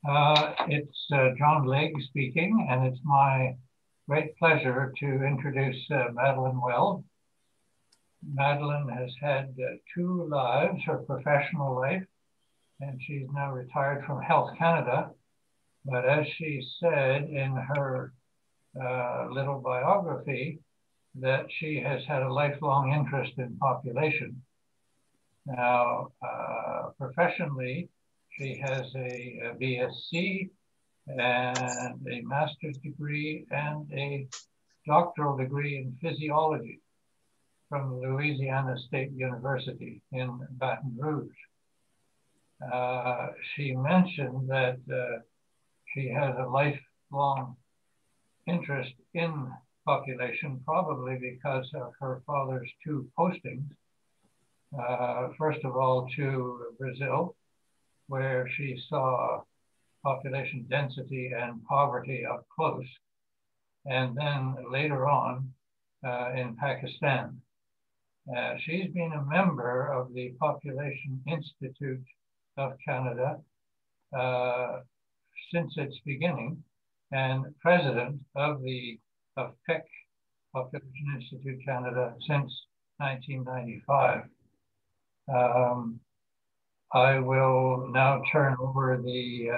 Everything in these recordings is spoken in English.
It's John Legg speaking, and it's my great pleasure to introduce Madeline Weld. Madeline has had two lives, her professional life, and she's now retired from Health Canada. But as she said in her little biography, that she has had a lifelong interest in population. Now, professionally, she has a BSc and a master's degree and a doctoral degree in physiology from Louisiana State University in Baton Rouge. She mentioned that she has a lifelong interest in population, probably because of her father's two postings. First of all, to Brazil, where she saw population density and poverty up close, and then later on in Pakistan. She's been a member of the Population Institute of Canada since its beginning, and president of PIC, Population Institute Canada, since 1995. I will now turn over the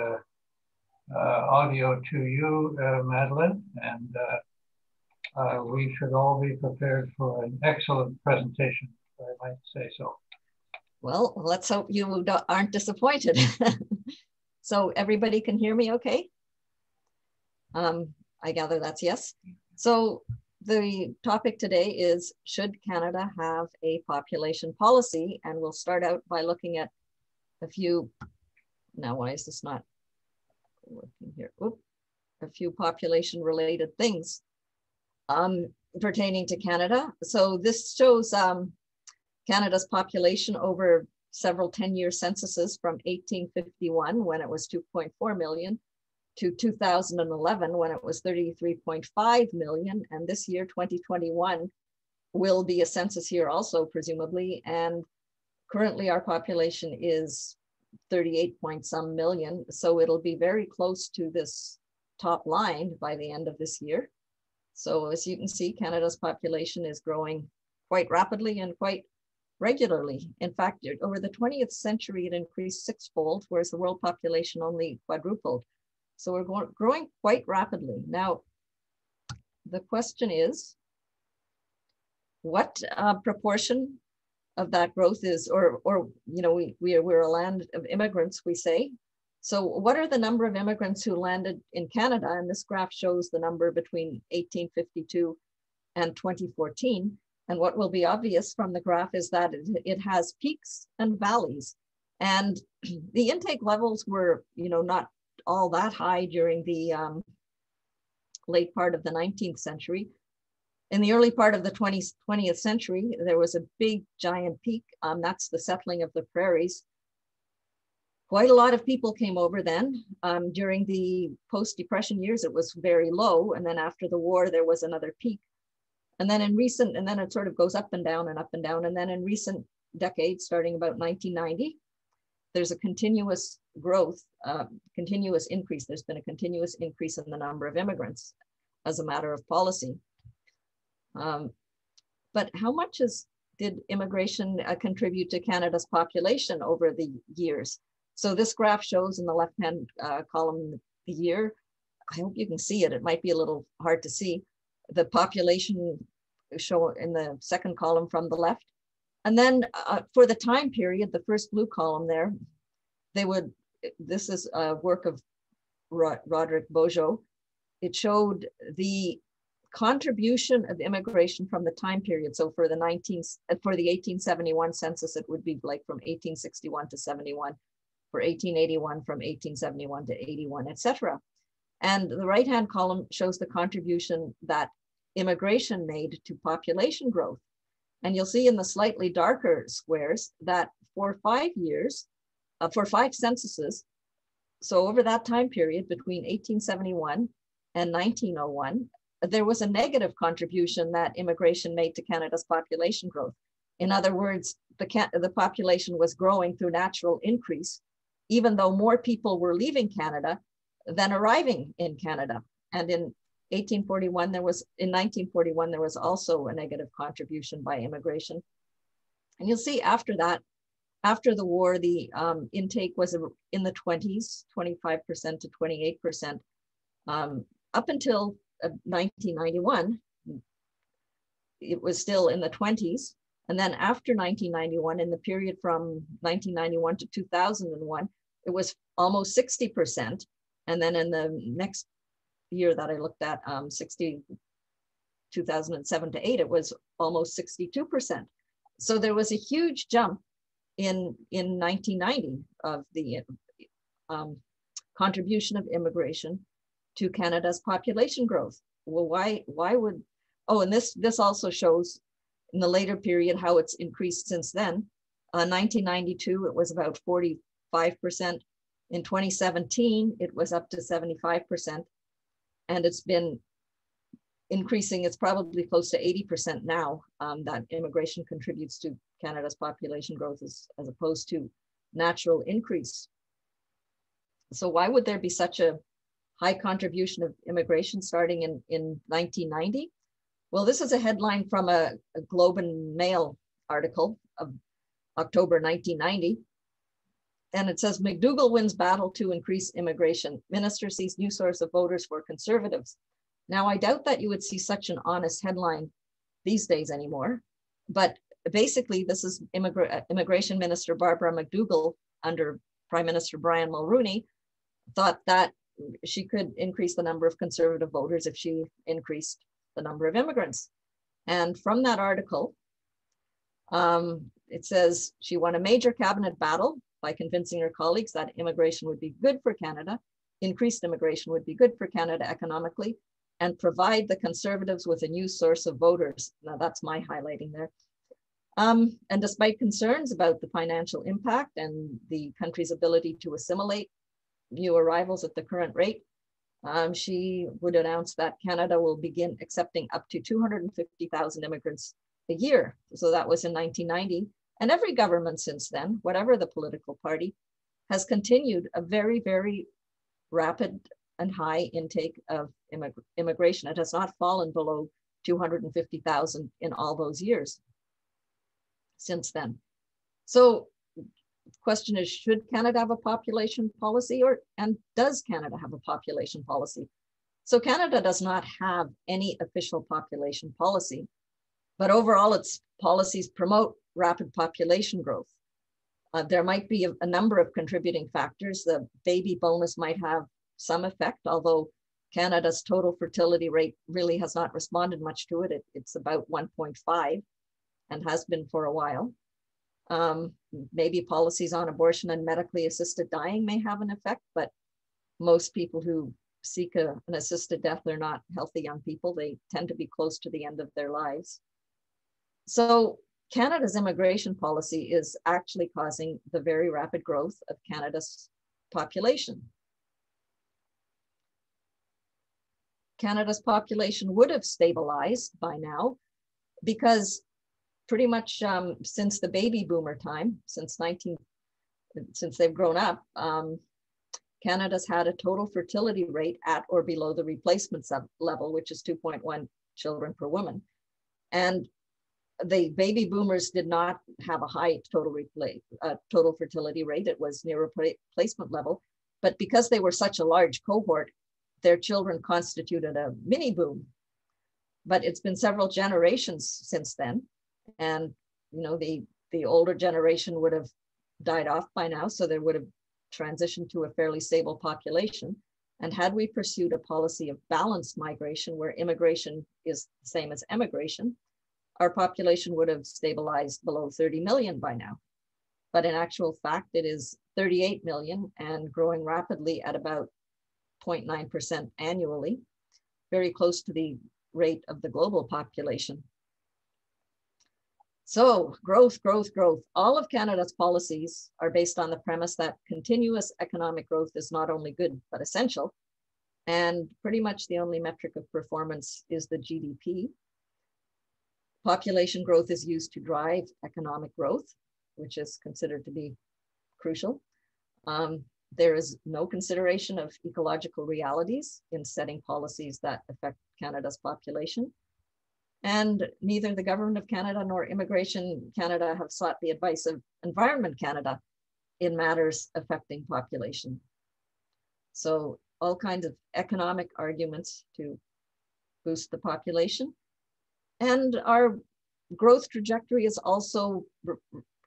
audio to you, Madeline, and we should all be prepared for an excellent presentation, if I might say so. Well, let's hope you aren't disappointed. So everybody can hear me okay? I gather that's yes. So the topic today is, should Canada have a population policy? And we'll start out by looking at a few, now why is this not working here? Oop, a few population related things pertaining to Canada. So this shows Canada's population over several 10-year censuses from 1851, when it was 2.4 million, to 2011, when it was 33.5 million. And this year, 2021, will be a census year also, presumably. And currently our population is 38 point some million. So it'll be very close to this top line by the end of this year. So as you can see, Canada's population is growing quite rapidly and quite regularly. In fact, over the 20th century, it increased sixfold, whereas the world population only quadrupled. So we're growing quite rapidly. Now, the question is, what proportion of that growth is, or you know, we're a land of immigrants, we say. So what are the number of immigrants who landed in Canada? And this graph shows the number between 1852 and 2014. And what will be obvious from the graph is that it has peaks and valleys. And the intake levels were, you know, not all that high during the late part of the 19th century. In the early part of the 20th century, there was a big giant peak. That's the settling of the prairies. Quite a lot of people came over then. During the post-Depression years, it was very low. And then after the war, there was another peak. And then and then it sort of goes up and down and up and down. And then in recent decades, starting about 1990, there's a continuous growth, continuous increase. There's been a continuous increase in the number of immigrants as a matter of policy. But how much did immigration contribute to Canada's population over the years? So this graph shows in the left-hand column the year. I hope you can see it. It might be a little hard to see. The population show in the second column from the left. And then for the time period, the first blue column there, this is a work of Roderick Bojo. It showed the contribution of immigration from the time period. So for the 1871 census, it would be like from 1861 to 71, for 1881 from 1871 to 81, etc. And the right-hand column shows the contribution that immigration made to population growth. And you'll see in the slightly darker squares that for 5 years, for 5 censuses, so over that time period between 1871 and 1901, there was a negative contribution that immigration made to Canada's population growth. In other words, the population was growing through natural increase, even though more people were leaving Canada than arriving in Canada. And in 1941, there was also a negative contribution by immigration. And you'll see after that, after the war, the intake was in the 20s, 25% to 28%. Up until 1991, it was still in the 20s. And then after 1991, in the period from 1991 to 2001, it was almost 60%. And then in the next year that I looked at, 2007 to 8, it was almost 62%. So there was a huge jump in 1990 of the contribution of immigration to Canada's population growth. Well, why would, oh, and this also shows in the later period how it's increased since then. 1992, it was about 45%. In 2017, it was up to 75%. And it's been increasing. It's probably close to 80% now that immigration contributes to Canada's population growth as opposed to natural increase. So why would there be such a high contribution of immigration starting in 1990? Well, this is a headline from a Globe and Mail article of October 1990. And it says, McDougall wins battle to increase immigration. Minister sees new source of voters for Conservatives. Now, I doubt that you would see such an honest headline these days anymore. But basically, this is Immigration Minister Barbara McDougall under Prime Minister Brian Mulroney thought that she could increase the number of Conservative voters if she increased the number of immigrants. And from that article, it says she won a major cabinet battle by convincing her colleagues that immigration would be good for Canada, increased immigration would be good for Canada economically, and provide the Conservatives with a new source of voters. Now that's my highlighting there. And despite concerns about the financial impact and the country's ability to assimilate new arrivals at the current rate, she would announce that Canada will begin accepting up to 250,000 immigrants a year. So that was in 1990. And every government since then, whatever the political party, has continued a very, very rapid and high intake of immigration. It has not fallen below 250,000 in all those years since then. So the question is, should Canada have a population policy, and does Canada have a population policy? So Canada does not have any official population policy, but overall its policies promote rapid population growth. There might be a number of contributing factors. The baby bonus might have some effect, although Canada's total fertility rate really has not responded much to it. It's about 1.5 and has been for a while. Maybe policies on abortion and medically assisted dying may have an effect, but most people who seek an assisted death, they're not healthy young people. They tend to be close to the end of their lives. So Canada's immigration policy is actually causing the very rapid growth of Canada's population. Canada's population would have stabilized by now because pretty much since the baby boomer time, since they've grown up, Canada's had a total fertility rate at or below the replacement level, which is 2.1 children per woman. And the baby boomers did not have a high total fertility rate. It was near replacement level, but because they were such a large cohort, their children constituted a mini boom. But it's been several generations since then. And the older generation would have died off by now, so there would have transitioned to a fairly stable population. And had we pursued a policy of balanced migration where immigration is the same as emigration, our population would have stabilized below 30 million by now. But in actual fact, it is 38 million and growing rapidly at about 0.9% annually, very close to the rate of the global population. So growth, growth, growth. All of Canada's policies are based on the premise that continuous economic growth is not only good, but essential. And pretty much the only metric of performance is the GDP. Population growth is used to drive economic growth, which is considered to be crucial. There is no consideration of ecological realities in setting policies that affect Canada's population. And neither the Government of Canada nor Immigration Canada have sought the advice of Environment Canada in matters affecting population. So all kinds of economic arguments to boost the population. And our growth trajectory is also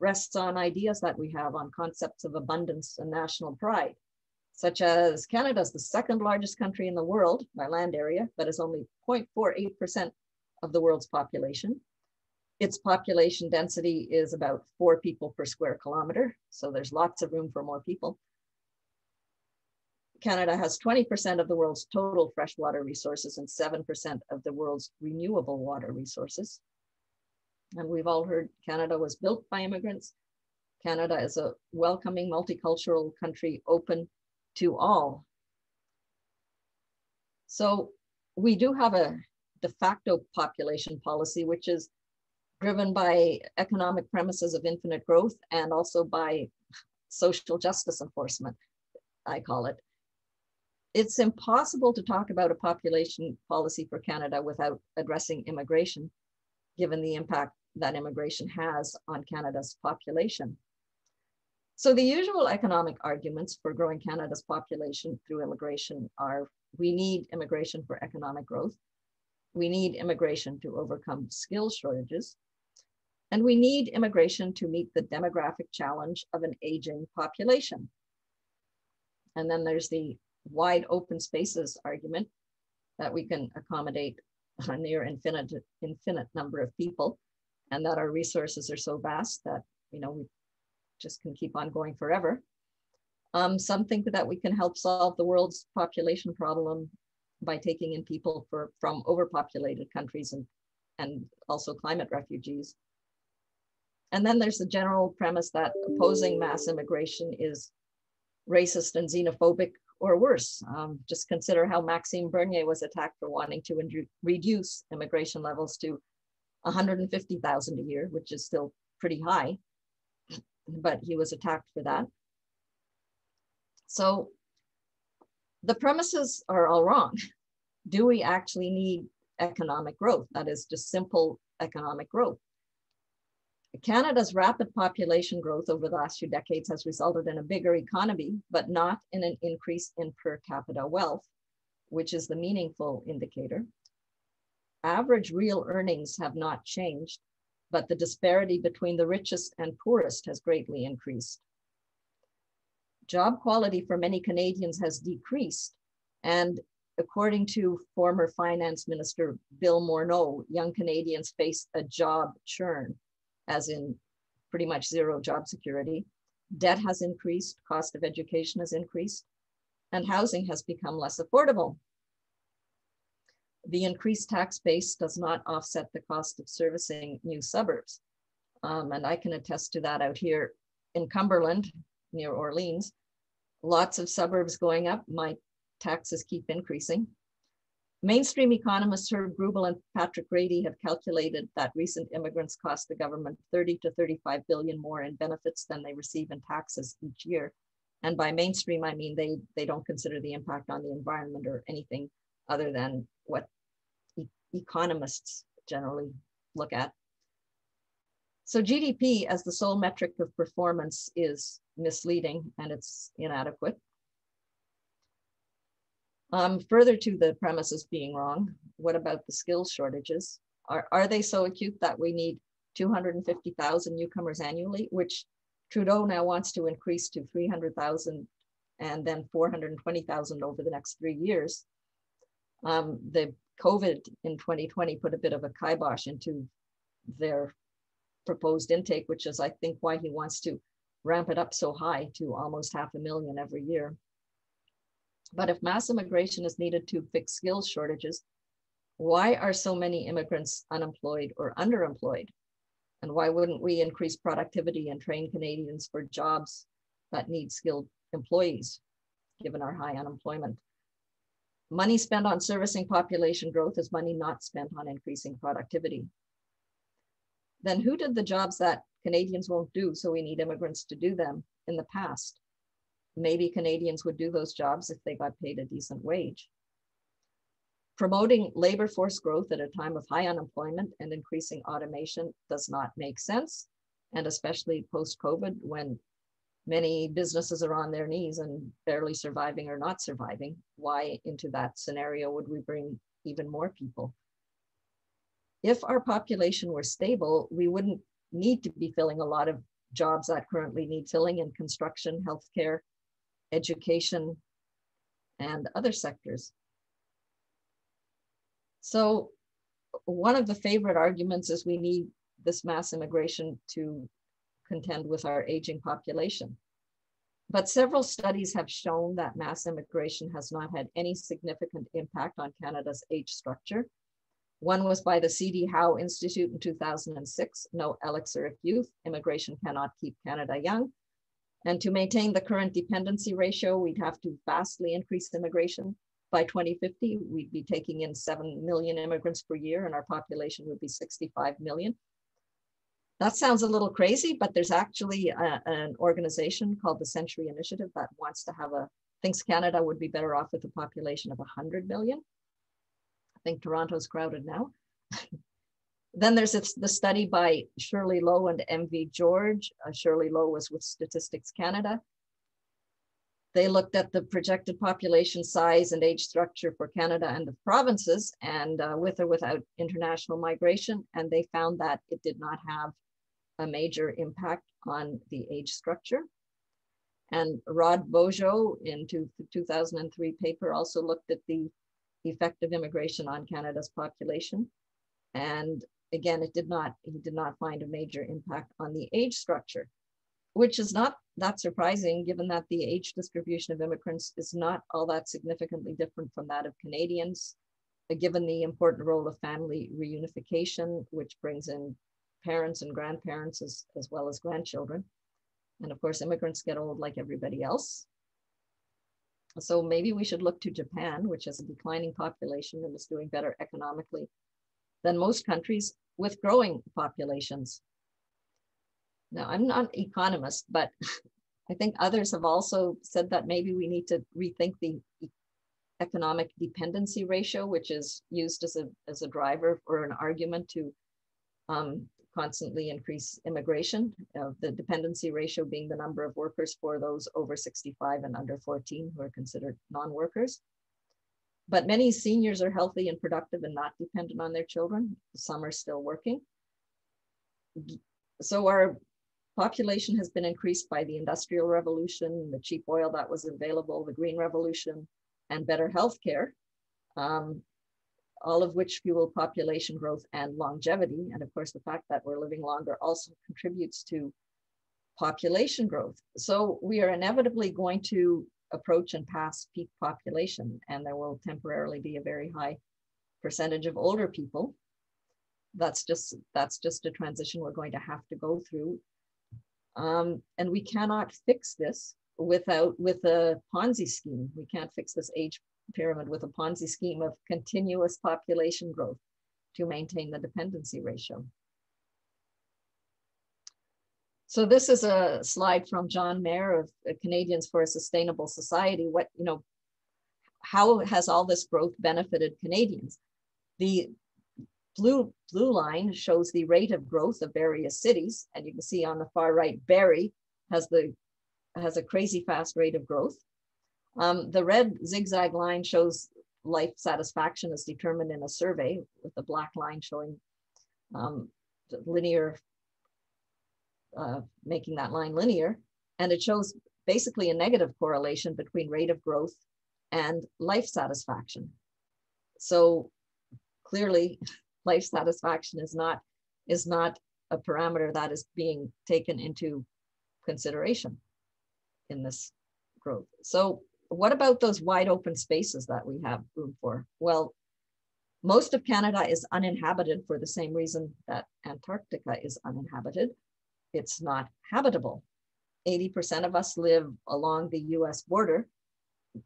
rests on ideas that we have on concepts of abundance and national pride, such as Canada is the second largest country in the world by land area, but is only 0.48% of the world's population. Its population density is about 4 people per square kilometer, so there's lots of room for more people. Canada has 20% of the world's total freshwater resources and 7% of the world's renewable water resources. And we've all heard Canada was built by immigrants. Canada is a welcoming multicultural country open to all. So we do have a de facto population policy, which is driven by economic premises of infinite growth and also by social justice enforcement, I call it. It's impossible to talk about a population policy for Canada without addressing immigration, given the impact that immigration has on Canada's population. So the usual economic arguments for growing Canada's population through immigration are: we need immigration for economic growth, we need immigration to overcome skill shortages, and we need immigration to meet the demographic challenge of an aging population. And then there's the wide open spaces argument that we can accommodate a near infinite number of people, and that our resources are so vast that, you know, we just can keep on going forever. Some think that we can help solve the world's population problem by taking in people from overpopulated countries and also climate refugees. And then there's the general premise that opposing mass immigration is racist and xenophobic, or worse. Just consider how Maxime Bernier was attacked for wanting to reduce immigration levels to 150,000 a year, which is still pretty high, but he was attacked for that. So the premises are all wrong. Do we actually need economic growth? That is just simple economic growth. Canada's rapid population growth over the last few decades has resulted in a bigger economy, but not in an increase in per capita wealth, which is the meaningful indicator. Average real earnings have not changed, but the disparity between the richest and poorest has greatly increased. Job quality for many Canadians has decreased, and according to former Finance Minister Bill Morneau, young Canadians face a job churn, as in pretty much zero job security. Debt has increased, cost of education has increased, and housing has become less affordable. The increased tax base does not offset the cost of servicing new suburbs. And I can attest to that out here in Cumberland, near Orleans. Lots of suburbs going up, my taxes keep increasing. Mainstream economists Herb Grubel and Patrick Grady have calculated that recent immigrants cost the government 30 to 35 billion more in benefits than they receive in taxes each year. And by mainstream, I mean they don't consider the impact on the environment or anything other than what economists generally look at. So GDP as the sole metric of performance is misleading and it's inadequate. Further to the premises being wrong, what about the skills shortages? Are they so acute that we need 250,000 newcomers annually, which Trudeau now wants to increase to 300,000 and then 420,000 over the next 3 years? The COVID in 2020 put a bit of a kibosh into their proposed intake, which is, I think, why he wants to ramp it up so high to almost 500,000 every year. But if mass immigration is needed to fix skills shortages, why are so many immigrants unemployed or underemployed? And why wouldn't we increase productivity and train Canadians for jobs that need skilled employees, given our high unemployment? Money spent on servicing population growth is money not spent on increasing productivity. Then who did the jobs that Canadians won't do, so we need immigrants to do them in the past? maybe Canadians would do those jobs if they got paid a decent wage. Promoting labor force growth at a time of high unemployment and increasing automation does not make sense. And especially post-COVID, when many businesses are on their knees and barely surviving or not surviving, why into that scenario would we bring even more people? If our population were stable, we wouldn't need to be filling a lot of jobs that currently need filling in construction, healthcare, education, and other sectors. So one of the favorite arguments is we need this mass immigration to contend with our aging population. But several studies have shown that mass immigration has not had any significant impact on Canada's age structure. One was by the C.D. Howe Institute in 2006, no elixir of youth, immigration cannot keep Canada young. And to maintain the current dependency ratio, we'd have to vastly increase immigration. By 2050, we'd be taking in 7 million immigrants per year and our population would be 65 million. That sounds a little crazy, but there's actually an organization called the Century Initiative that wants to have thinks Canada would be better off with a population of 100 million. I think Toronto's crowded now. Then there's the study by Shirley Lowe and M.V. George. Shirley Lowe was with Statistics Canada. They looked at the projected population size and age structure for Canada and the provinces, and with or without international migration, and they found that it did not have a major impact on the age structure. And Rod Bojo in 2003 paper also looked at the effect of immigration on Canada's population. And again, he did not find a major impact on the age structure, which is not that surprising given that the age distribution of immigrants is not all that significantly different from that of Canadians, given the important role of family reunification, which brings in parents and grandparents as well as grandchildren. And of course, immigrants get old like everybody else. So maybe we should look to Japan, which has a declining population and is doing better economically than most countries with growing populations. Now, I'm not an economist, but I think others have also said that maybe we need to rethink the economic dependency ratio, which is used as a driver or an argument to constantly increase immigration, the dependency ratio being the number of workers for those over 65 and under 14 who are considered non-workers. But many seniors are healthy and productive and not dependent on their children. Some are still working. So our population has been increased by the Industrial Revolution, the cheap oil that was available, the Green Revolution, and better healthcare, all of which fuel population growth and longevity. And of course, the fact that we're living longer also contributes to population growth. So we are inevitably going to approach and pass peak population, and there will temporarily be a very high percentage of older people. That's just a transition we're going to have to go through. And we cannot fix this with a Ponzi scheme. We can't fix this age pyramid with a Ponzi scheme of continuous population growth to maintain the dependency ratio. So this is a slide from John Mayer of Canadians for a Sustainable Society. How has all this growth benefited Canadians? The blue line shows the rate of growth of various cities, and you can see on the far right, Barrie has a crazy fast rate of growth. The red zigzag line shows life satisfaction as determined in a survey, with the black line showing linear, making that line linear. And it shows basically a negative correlation between rate of growth and life satisfaction. So clearly, life satisfaction is not a parameter that is being taken into consideration in this growth. So what about those wide open spaces that we have room for? Well, most of Canada is uninhabited for the same reason that Antarctica is uninhabited. It's not habitable. 80% of us live along the US border,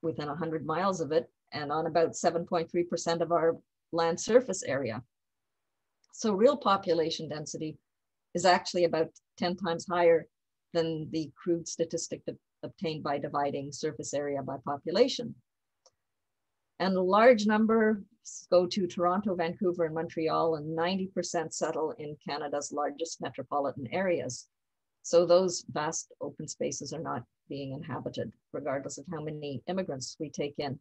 within 100 miles of it, and on about 7.3% of our land surface area. So real population density is actually about 10 times higher than the crude statistic obtained by dividing surface area by population. And a large number go to Toronto, Vancouver, and Montreal, and 90% settle in Canada's largest metropolitan areas. So those vast open spaces are not being inhabited, regardless of how many immigrants we take in.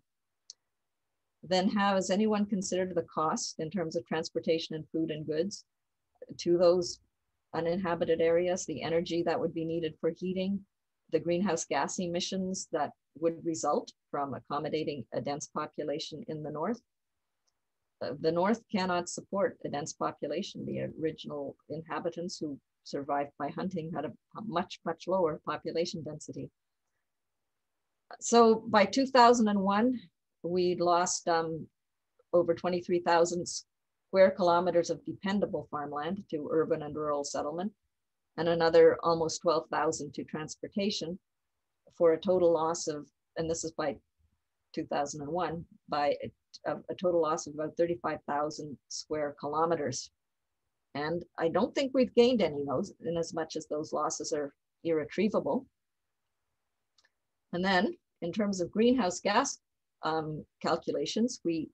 Then has anyone considered the cost in terms of transportation and food and goods to those uninhabited areas, the energy that would be needed for heating, the greenhouse gas emissions that would result from accommodating a dense population in the north? The north cannot support a dense population. The original inhabitants who survived by hunting had a much, much lower population density. So by 2001, we'd lost over 23,000 square kilometers of dependable farmland to urban and rural settlement, and another almost 12,000 to transportation, for a total loss of, and this is by 2001, by a total loss of about 35,000 square kilometers. And I don't think we've gained any of those, in as much as those losses are irretrievable. And then in terms of greenhouse gas calculations, we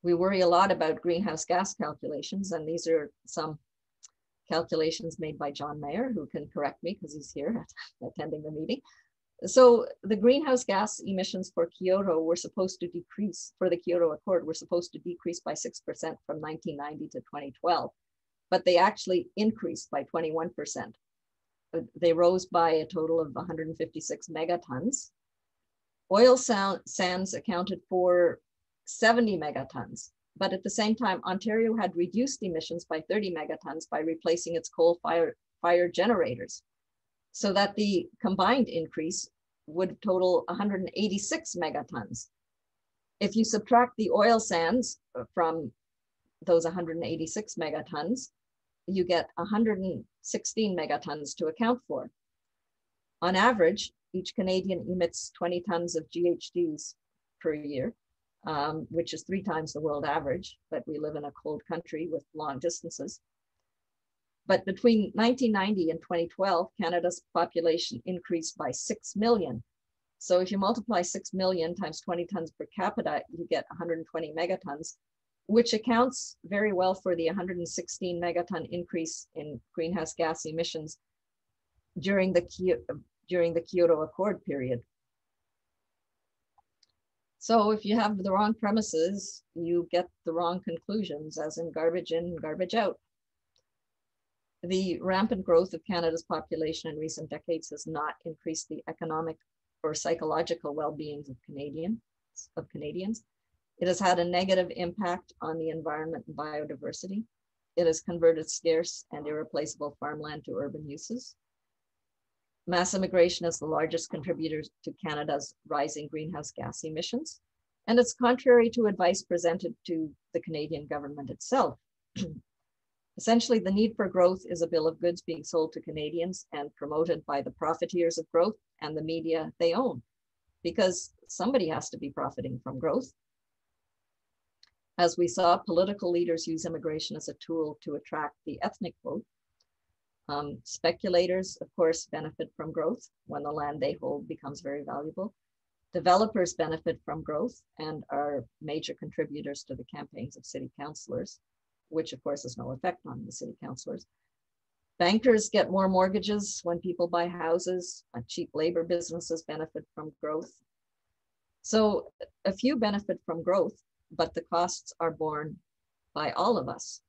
worry a lot about greenhouse gas calculations, and these are some calculations made by John Mayer, who can correct me because he's here attending the meeting. So the greenhouse gas emissions for Kyoto were supposed to decrease, for the Kyoto Accord, were supposed to decrease by 6% from 1990 to 2012, but they actually increased by 21%. They rose by a total of 156 megatons. Oil sands accounted for 70 megatons, but at the same time, Ontario had reduced emissions by 30 megatons by replacing its coal-fired generators, so that the combined increase would total 186 megatons. If you subtract the oil sands from those 186 megatons, you get 116 megatons to account for. On average, each Canadian emits 20 tons of GHGs per year, which is 3 times the world average, but we live in a cold country with long distances. But between 1990 and 2012, Canada's population increased by 6 million. So if you multiply 6 million times 20 tons per capita, you get 120 megatons, which accounts very well for the 116 megaton increase in greenhouse gas emissions during the Kyoto Accord period. So if you have the wrong premises, you get the wrong conclusions, as in garbage in, garbage out. The rampant growth of Canada's population in recent decades has not increased the economic or psychological well-being of Canadians. It has had a negative impact on the environment and biodiversity. It has converted scarce and irreplaceable farmland to urban uses. Mass immigration is the largest contributor to Canada's rising greenhouse gas emissions, and it's contrary to advice presented to the Canadian government itself. Essentially, the need for growth is a bill of goods being sold to Canadians and promoted by the profiteers of growth and the media they own, because somebody has to be profiting from growth. As we saw, political leaders use immigration as a tool to attract the ethnic vote. Speculators, of course, benefit from growth when the land they hold becomes very valuable. Developers benefit from growth and are major contributors to the campaigns of city councillors, which of course has no effect on the city councillors. Bankers get more mortgages when people buy houses. Cheap labor businesses benefit from growth. So a few benefit from growth, but the costs are borne by all of us.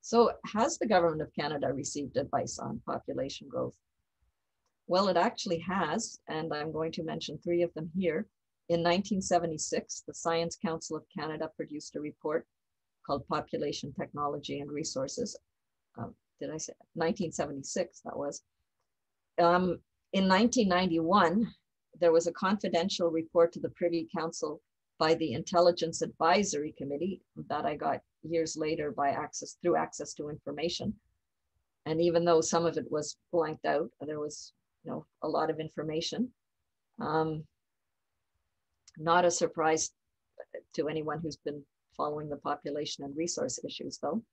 So has the government of Canada received advice on population growth? Well, it actually has, and I'm going to mention 3 of them here. In 1976, the Science Council of Canada produced a report called Population, Technology and Resources. Did I say 1976? That was. In 1991, there was a confidential report to the Privy Council by the Intelligence Advisory Committee that I got years later through access to information. And even though some of it was blanked out, there was a lot of information. Not a surprise to anyone who's been following the population and resource issues, though.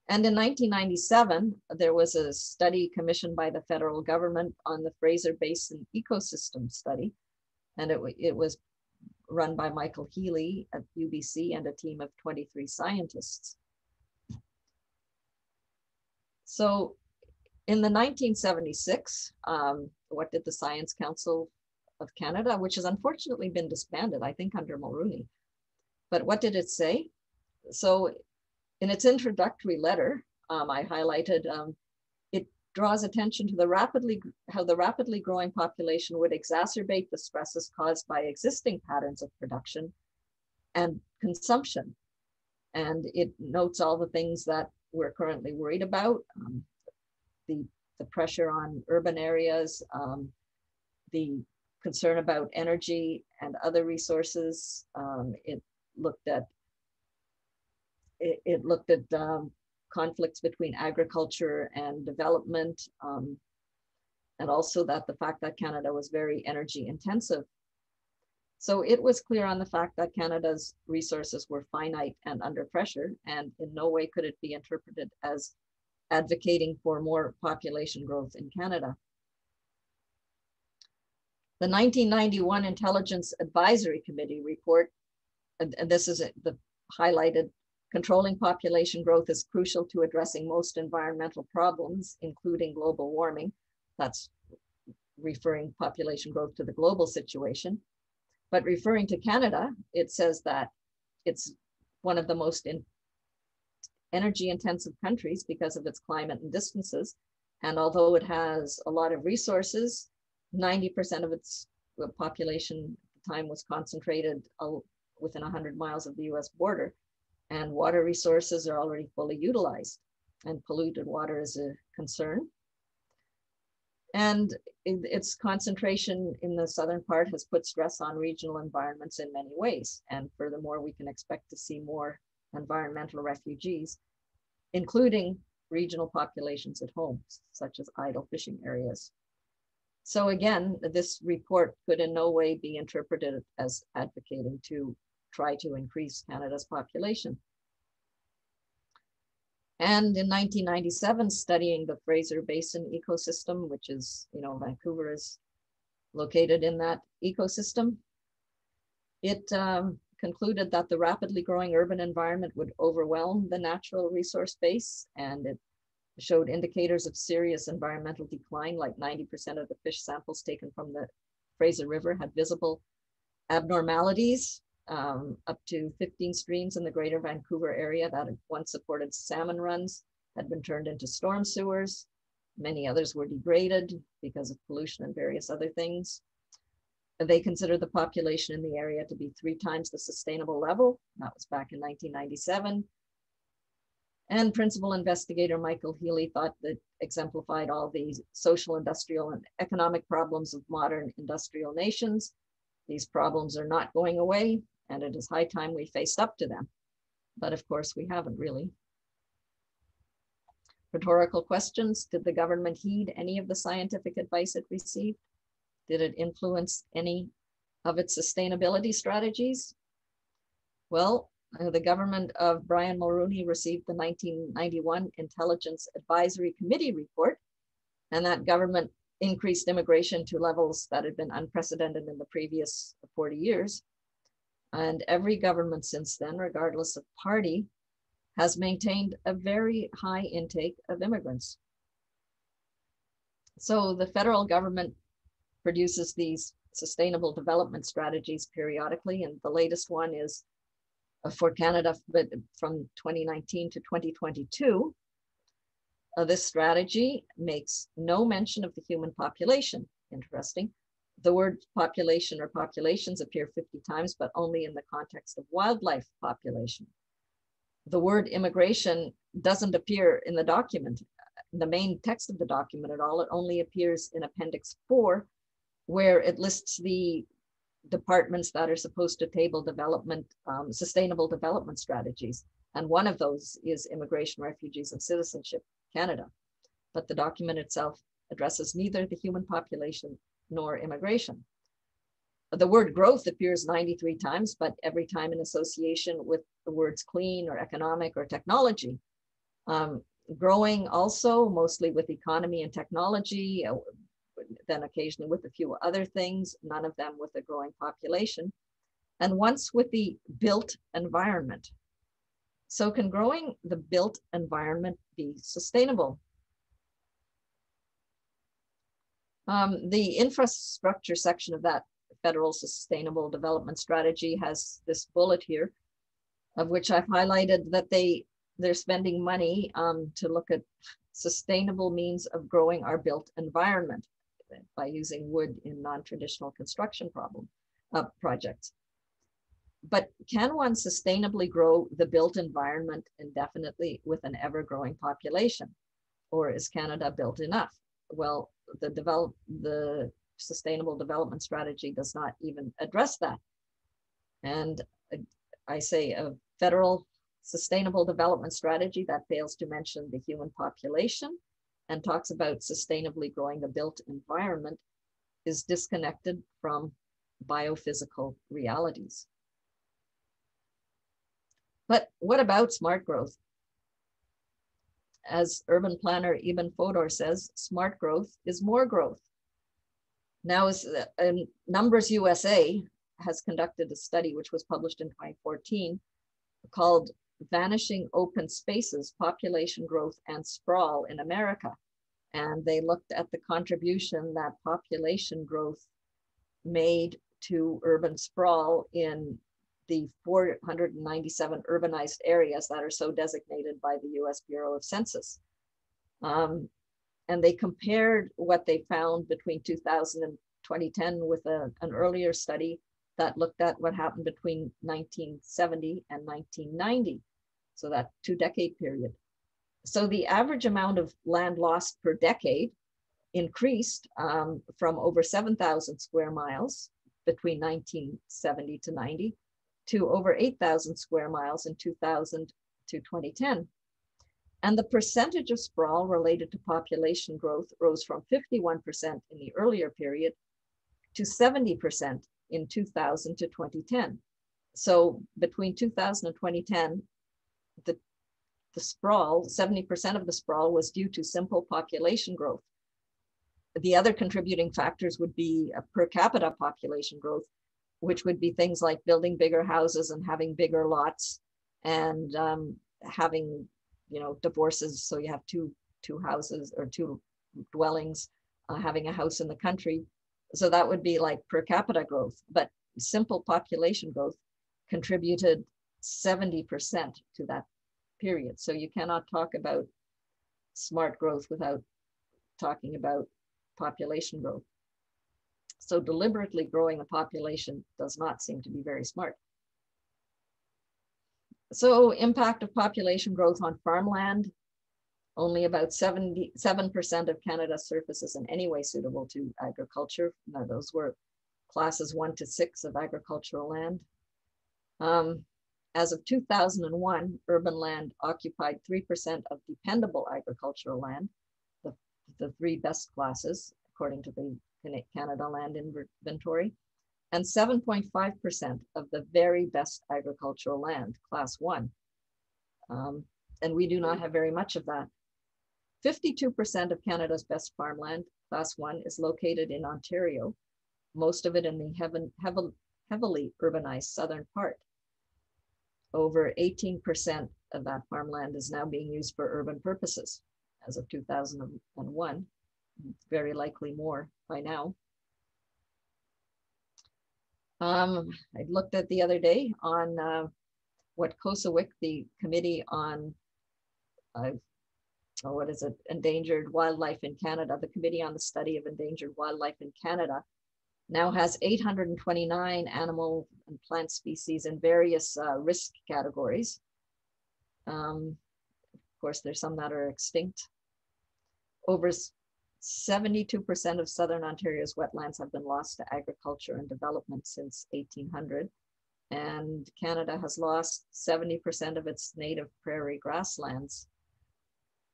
And in 1997, there was a study commissioned by the federal government on the Fraser Basin ecosystem study. And it was run by Michael Healy at UBC and a team of 23 scientists. So in the 1976, what did the Science Council of Canada, which has unfortunately been disbanded, I think under Mulroney, but what did it say? So in its introductory letter, I highlighted, it draws attention to how the rapidly growing population would exacerbate the stresses caused by existing patterns of production and consumption. And it notes all the things that we're currently worried about, the pressure on urban areas, the concern about energy and other resources. It looked at conflicts between agriculture and development, and also that the fact that Canada was very energy intensive. So it was clear on the fact that Canada's resources were finite and under pressure, and in no way could it be interpreted as advocating for more population growth in Canada. The 1991 Intelligence Advisory Committee report, and this is the highlighted, controlling population growth is crucial to addressing most environmental problems, including global warming. That's referring population growth to the global situation. But referring to Canada, it says that it's one of the most energy intensive countries because of its climate and distances. And although it has a lot of resources, 90% of its population at the time was concentrated within 100 miles of the US border, and water resources are already fully utilized, and polluted water is a concern. And its concentration in the southern part has put stress on regional environments in many ways. And furthermore, we can expect to see more environmental refugees, including regional populations at home, such as idle fishing areas. So again, this report could in no way be interpreted as advocating to try to increase Canada's population. And in 1997, studying the Fraser Basin ecosystem, which is, Vancouver is located in that ecosystem, it concluded that the rapidly growing urban environment would overwhelm the natural resource base, and it showed indicators of serious environmental decline, like 90% of the fish samples taken from the Fraser River had visible abnormalities. Up to 15 streams in the greater Vancouver area that had once supported salmon runs had been turned into storm sewers. Many others were degraded because of pollution and various other things. They considered the population in the area to be 3 times the sustainable level. That was back in 1997. And principal investigator Michael Healy thought that exemplified all the social, industrial, and economic problems of modern industrial nations. These problems are not going away, and it is high time we faced up to them. But of course, we haven't really. Rhetorical questions: did the government heed any of the scientific advice it received? Did it influence any of its sustainability strategies? Well, the government of Brian Mulroney received the 1991 Intelligence Advisory Committee report, and that government increased immigration to levels that had been unprecedented in the previous 40 years. And every government since then, regardless of party, has maintained a very high intake of immigrants. So the federal government produces these sustainable development strategies periodically, and the latest one is for Canada from 2019 to 2022. This strategy makes no mention of the human population. Interesting. The word population or populations appear 50 times, but only in the context of wildlife population. The word immigration doesn't appear in the document, the main text of the document at all. It only appears in Appendix 4, where it lists the departments that are supposed to table development, sustainable development strategies. And one of those is Immigration, Refugees, and Citizenship Canada. But the document itself addresses neither the human population nor immigration. The word growth appears 93 times, but every time in association with the words clean or economic or technology. Growing also mostly with economy and technology, then occasionally with a few other things, none of them with a growing population, and once with the built environment. So can growing the built environment be sustainable? The infrastructure section of that Federal Sustainable Development Strategy has this bullet here, of which I've highlighted that they're spending money to look at sustainable means of growing our built environment by using wood in non-traditional construction projects. But can one sustainably grow the built environment indefinitely with an ever-growing population? Or is Canada built enough? Well, the Sustainable Development Strategy does not even address that. And I say a federal Sustainable Development Strategy that fails to mention the human population and talks about sustainably growing the built environment is disconnected from biophysical realities. But what about smart growth? As urban planner Ibn Fodor says, smart growth is more growth. Now, Numbers USA has conducted a study which was published in 2014 called Vanishing Open Spaces, Population Growth and Sprawl in America. And they looked at the contribution that population growth made to urban sprawl in the 497 urbanized areas that are so designated by the US Bureau of Census. And they compared what they found between 2000 and 2010 with an earlier study that looked at what happened between 1970 and 1990. So that 2-decade period. So the average amount of land lost per decade increased from over 7,000 square miles between 1970 to 90 to over 8,000 square miles in 2000 to 2010. And the percentage of sprawl related to population growth rose from 51% in the earlier period to 70% in 2000 to 2010. So between 2000 and 2010, the sprawl, 70% of the sprawl was due to simple population growth. The other contributing factors would be a per capita population growth, which would be things like building bigger houses and having bigger lots and having, divorces. So you have two houses or two dwellings, having a house in the country. So that would be like per capita growth, but simple population growth contributed 70% to that period. So you cannot talk about smart growth without talking about population growth. So deliberately growing the population does not seem to be very smart. So impact of population growth on farmland, only about 77% of Canada's surface is in any way suitable to agriculture. Now, those were classes 1 to 6 of agricultural land. As of 2001, urban land occupied 3% of dependable agricultural land, the 3 best classes, according to the Canada Land Inventory, and 7.5% of the very best agricultural land, class 1. And we do not have very much of that. 52% of Canada's best farmland, class 1, is located in Ontario, most of it in the heavily urbanized southern part. Over 18% of that farmland is now being used for urban purposes as of 2001, very likely more by now. I looked at the other day on what COSAWIC, the Committee on, Endangered Wildlife in Canada, the Committee on the Study of Endangered Wildlife in Canada, now has 829 animal and plant species in various risk categories. Of course, there's some that are extinct. Over 72% of Southern Ontario's wetlands have been lost to agriculture and development since 1800. And Canada has lost 70% of its native prairie grasslands.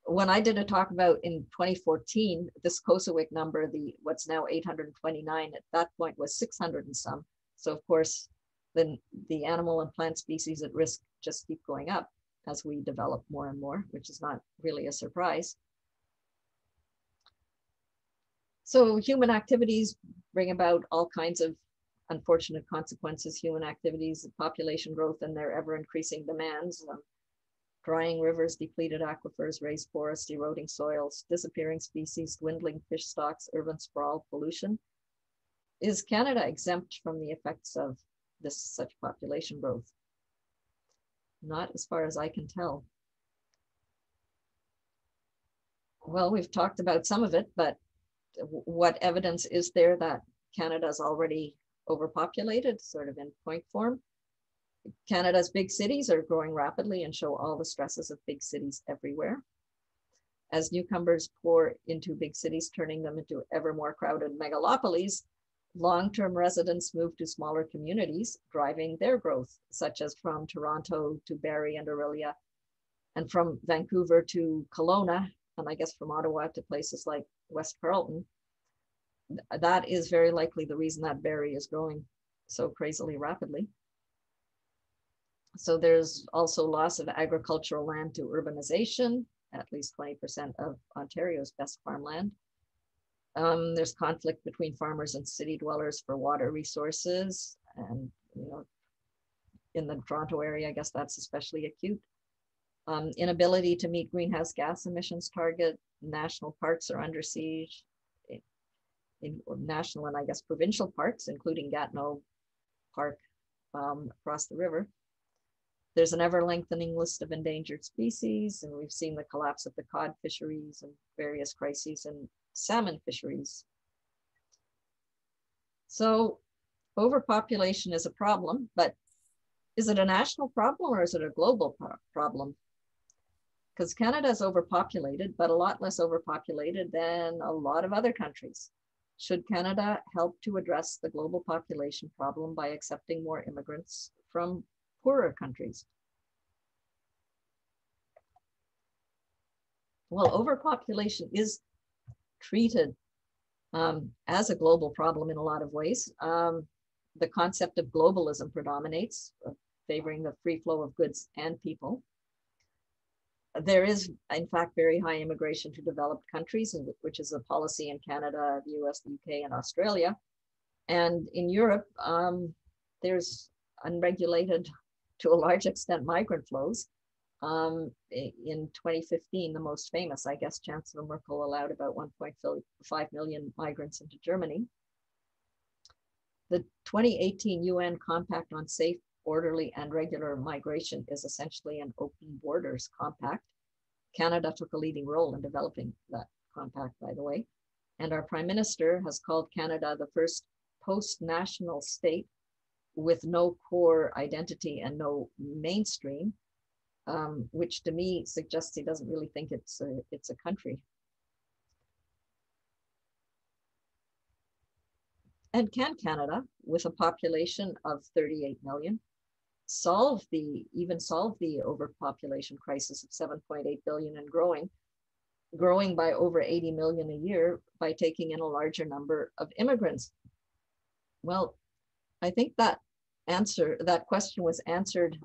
When I did a talk about in 2014, this COSAWIC number, what's now 829, at that point was 600 and some. So of course, then the animal and plant species at risk just keep going up. as we develop more and more, which is not really a surprise. So human activities bring about all kinds of unfortunate consequences. Human activities, population growth, and their ever increasing demands. Drying rivers, depleted aquifers, raised forests, eroding soils, disappearing species, dwindling fish stocks, urban sprawl, pollution. Is Canada exempt from the effects of such population growth? Not as far as I can tell. Well, we've talked about some of it, but what evidence is there that Canada is already overpopulated, sort of in point form? Canada's big cities are growing rapidly and show all the stresses of big cities everywhere. As newcomers pour into big cities, turning them into ever more crowded megalopolies, long-term residents move to smaller communities, driving their growth, such as from Toronto to Barrie and Orillia, and from Vancouver to Kelowna, and I guess from Ottawa to places like West Carleton. That is very likely the reason that Barrie is growing so crazily rapidly. So there's also loss of agricultural land to urbanization, at least 20% of Ontario's best farmland. There's conflict between farmers and city dwellers for water resources. And, in the Toronto area, I guess that's especially acute. Inability to meet greenhouse gas emissions target. National parks are under siege. In national and I guess provincial parks, including Gatineau Park across the river. There's an ever lengthening list of endangered species, and we've seen the collapse of the cod fisheries and various crises in salmon fisheries. So overpopulation is a problem, but is it a national problem or is it a global problem? Because Canada is overpopulated, but a lot less overpopulated than a lot of other countries. Should Canada help to address the global population problem by accepting more immigrants from poorer countries? Well, overpopulation is treated as a global problem in a lot of ways. The concept of globalism predominates, favoring the free flow of goods and people. There is, in fact, very high immigration to developed countries, which is a policy in Canada, the US, the UK, and Australia. And in Europe, there's unregulated, to a large extent, migrant flows. In 2015, the most famous, I guess, Chancellor Merkel allowed about 1.5 million migrants into Germany. The 2018 UN Compact on Safe, Orderly, and Regular Migration is essentially an open borders compact. Canada took a leading role in developing that compact, by the way. And our Prime Minister has called Canada the first post-national state with no core identity and no mainstream, which to me suggests he doesn't really think it's a country. And can Canada, with a population of 38 million, even solve the overpopulation crisis of 7.8 billion and growing by over 80 million a year by taking in a larger number of immigrants? Well, I think that question was answered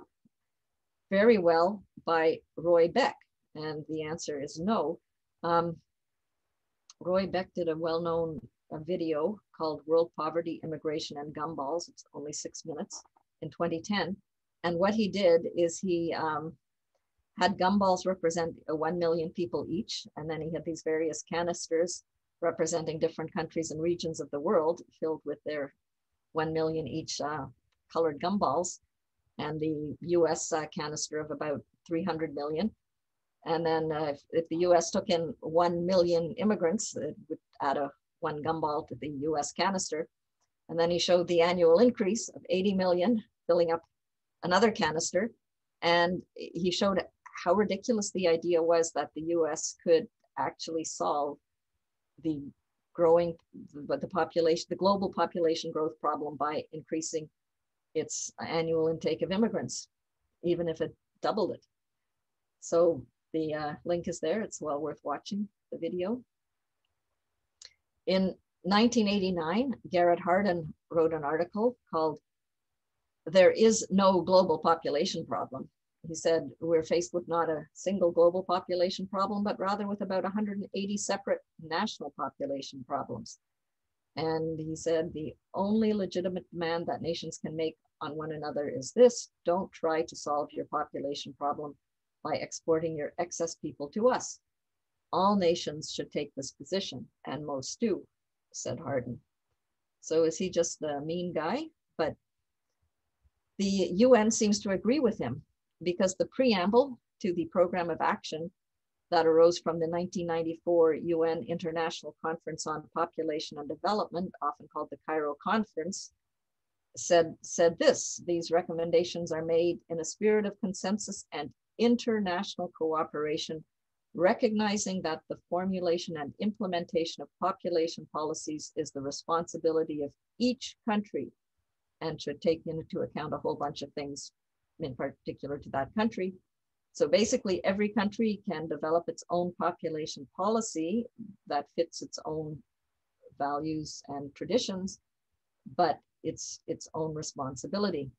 very well by Roy Beck, and the answer is no. Roy Beck did a well-known video called World Poverty, Immigration, and Gumballs. It's only 6 minutes, in 2010. And what he did is he had gumballs represent 1 million people each, and then he had these various canisters representing different countries and regions of the world filled with their 1 million each colored gumballs, and the US canister of about 300 million. And then if the US took in 1 million immigrants, it would add one gumball to the US canister. And then he showed the annual increase of 80 million filling up another canister. And he showed how ridiculous the idea was that the US could actually solve the global population growth problem by increasing its annual intake of immigrants, even if it doubled it. So the link is there. It's well worth watching the video. In 1989, Garrett Hardin wrote an article called "There is no global population problem," He said, we're faced with not a single global population problem, but rather with about 180 separate national population problems. And he said, the only legitimate demand that nations can make on one another is this: don't try to solve your population problem by exporting your excess people to us. All nations should take this position, and most do, said Hardin. So is he just the mean guy? But the UN seems to agree with him, because the preamble to the program of action that arose from the 1994 UN International Conference on Population and Development, often called the Cairo Conference, said this: these recommendations are made in a spirit of consensus and international cooperation, recognizing that the formulation and implementation of population policies is the responsibility of each country and should take into account a whole bunch of things in particular to that country. So basically, every country can develop its own population policy that fits its own values and traditions, but it's its own responsibility.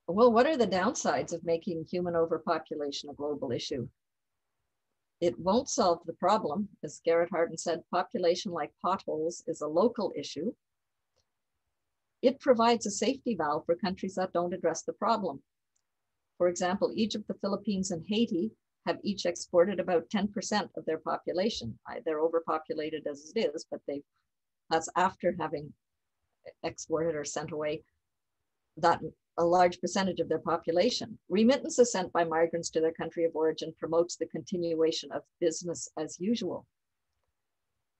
Well, what are the downsides of making human overpopulation a global issue? It won't solve the problem. As Garrett Hardin said, population, like potholes, is a local issue. It provides a safety valve for countries that don't address the problem. For example, Egypt, the Philippines, and Haiti have each exported about 10% of their population. They're overpopulated as it is, but that's after having exported or sent away that a large percentage of their population. Remittances sent by migrants to their country of origin promotes the continuation of business as usual.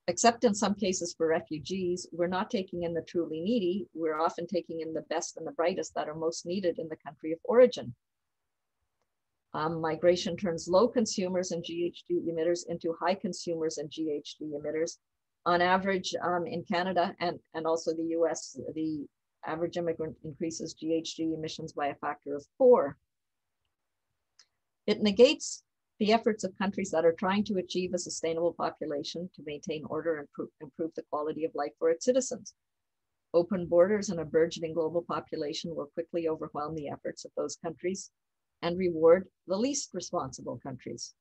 Except in some cases for refugees, we're not taking in the truly needy. We're often taking in the best and the brightest that are most needed in the country of origin. Migration turns low consumers and GHG emitters into high consumers and GHG emitters. On average, in Canada and also the US, the average immigrant increases GHG emissions by a factor of 4. It negates the efforts of countries that are trying to achieve a sustainable population to maintain order and improve the quality of life for its citizens. Open borders and a burgeoning global population will quickly overwhelm the efforts of those countries and reward the least responsible countries.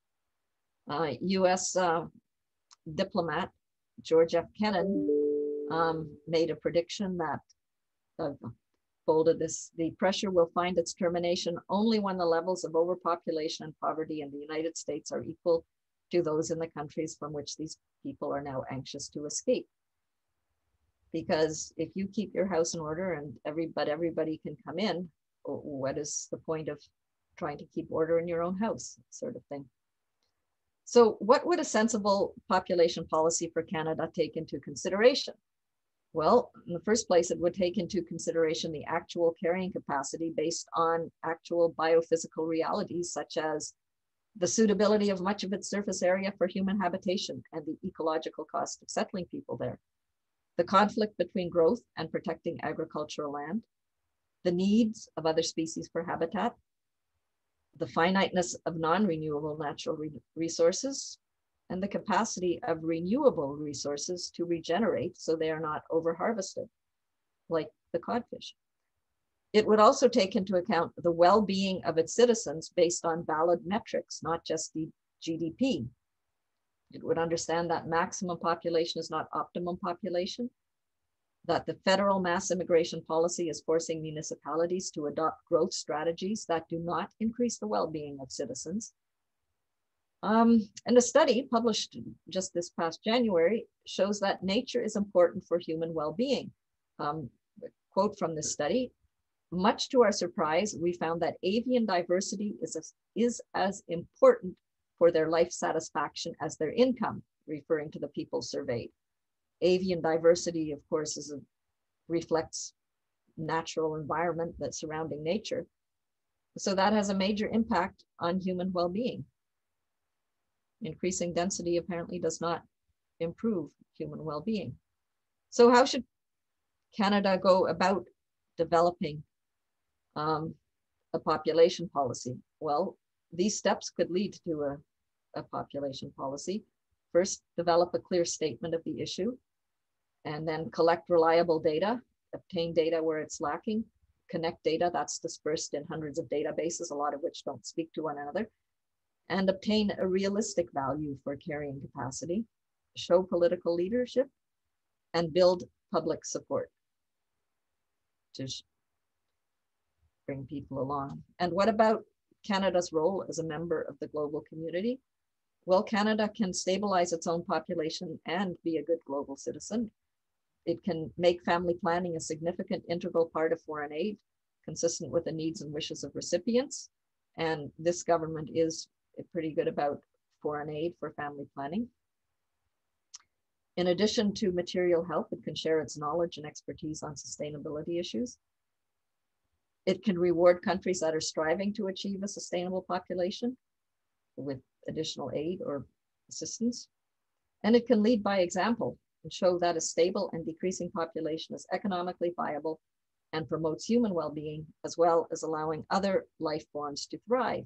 US diplomat George F. Kennan made a prediction that bolded this: the pressure will find its termination only when the levels of overpopulation and poverty in the United States are equal to those in the countries from which these people are now anxious to escape. Because if you keep your house in order and everybody can come in, what is the point of trying to keep order in your own house, sort of thing? So what would a sensible population policy for Canada take into consideration? Well, in the first place, it would take into consideration the actual carrying capacity based on actual biophysical realities, such as the suitability of much of its surface area for human habitation and the ecological cost of settling people there, the conflict between growth and protecting agricultural land, the needs of other species for habitat, the finiteness of non-renewable natural resources, and the capacity of renewable resources to regenerate so they are not over-harvested, like the codfish. It would also take into account the well-being of its citizens based on valid metrics, not just the GDP. It would understand that maximum population is not optimum population, that the federal mass immigration policy is forcing municipalities to adopt growth strategies that do not increase the well-being of citizens. And a study published just this past January shows that nature is important for human well-being. Quote from this study: much to our surprise, we found that avian diversity is as important for their life satisfaction as their income, referring to the people surveyed. Avian diversity, of course, reflects natural environment that's surrounding nature. So that has a major impact on human well-being. Increasing density apparently does not improve human well-being. So how should Canada go about developing a population policy? Well, these steps could lead to a population policy. First, develop a clear statement of the issue, and then collect reliable data obtain data where it's lacking, connect data that's dispersed in hundreds of databases, a lot of which don't speak to one another, and obtain a realistic value for carrying capacity, show political leadership, and build public support to bring people along. And what about Canada's role as a member of the global community? Well, Canada can stabilize its own population and be a good global citizen. It can make family planning a significant integral part of foreign aid, consistent with the needs and wishes of recipients. And this government is pretty good about foreign aid for family planning. In addition to material help, it can share its knowledge and expertise on sustainability issues. It can reward countries that are striving to achieve a sustainable population with additional aid or assistance. And it can lead by example and show that a stable and decreasing population is economically viable and promotes human well-being, as well as allowing other life forms to thrive.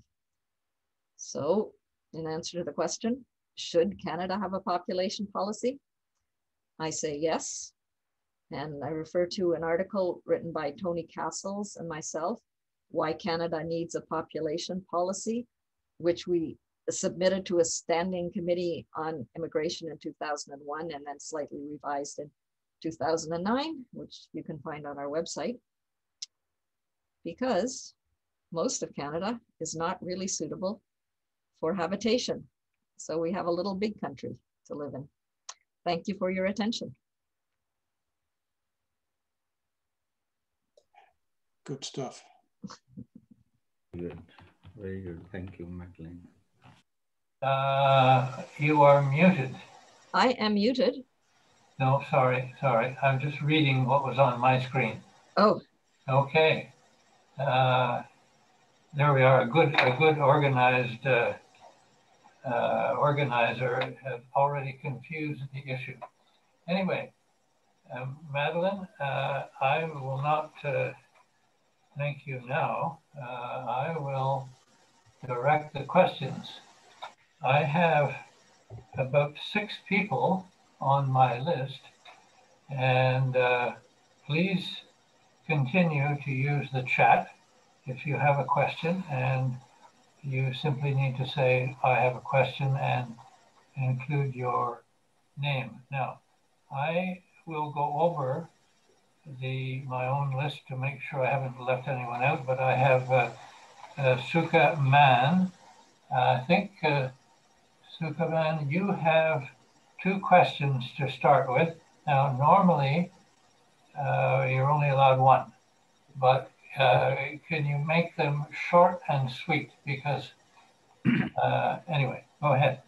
So, in answer to the question, should Canada have a population policy? I say yes. And I refer to an article written by Tony Castles and myself, Why Canada Needs a Population Policy, which we submitted to a standing committee on immigration in 2001 and then slightly revised in 2009, which you can find on our website, because most of Canada is not really suitable for habitation. So we have a little big country to live in. Thank you for your attention. Good stuff. Good. Very good. Thank you, Madeline. You are muted. I am muted. No, sorry. I'm just reading what was on my screen. Oh. Okay. There we are. A good organized organizer has already confused the issue. Anyway, Madeline, I will not thank you now. I will direct the questions. I have about 6 people on my list, and please continue to use the chat if you have a question, and you simply need to say, I have a question, and include your name. Now, I will go over my own list to make sure I haven't left anyone out, but I have Suka Man. I think, Suka Man, you have 2 questions to start with. Now, normally, you're only allowed 1, but can you make them short and sweet? Because, anyway, go ahead.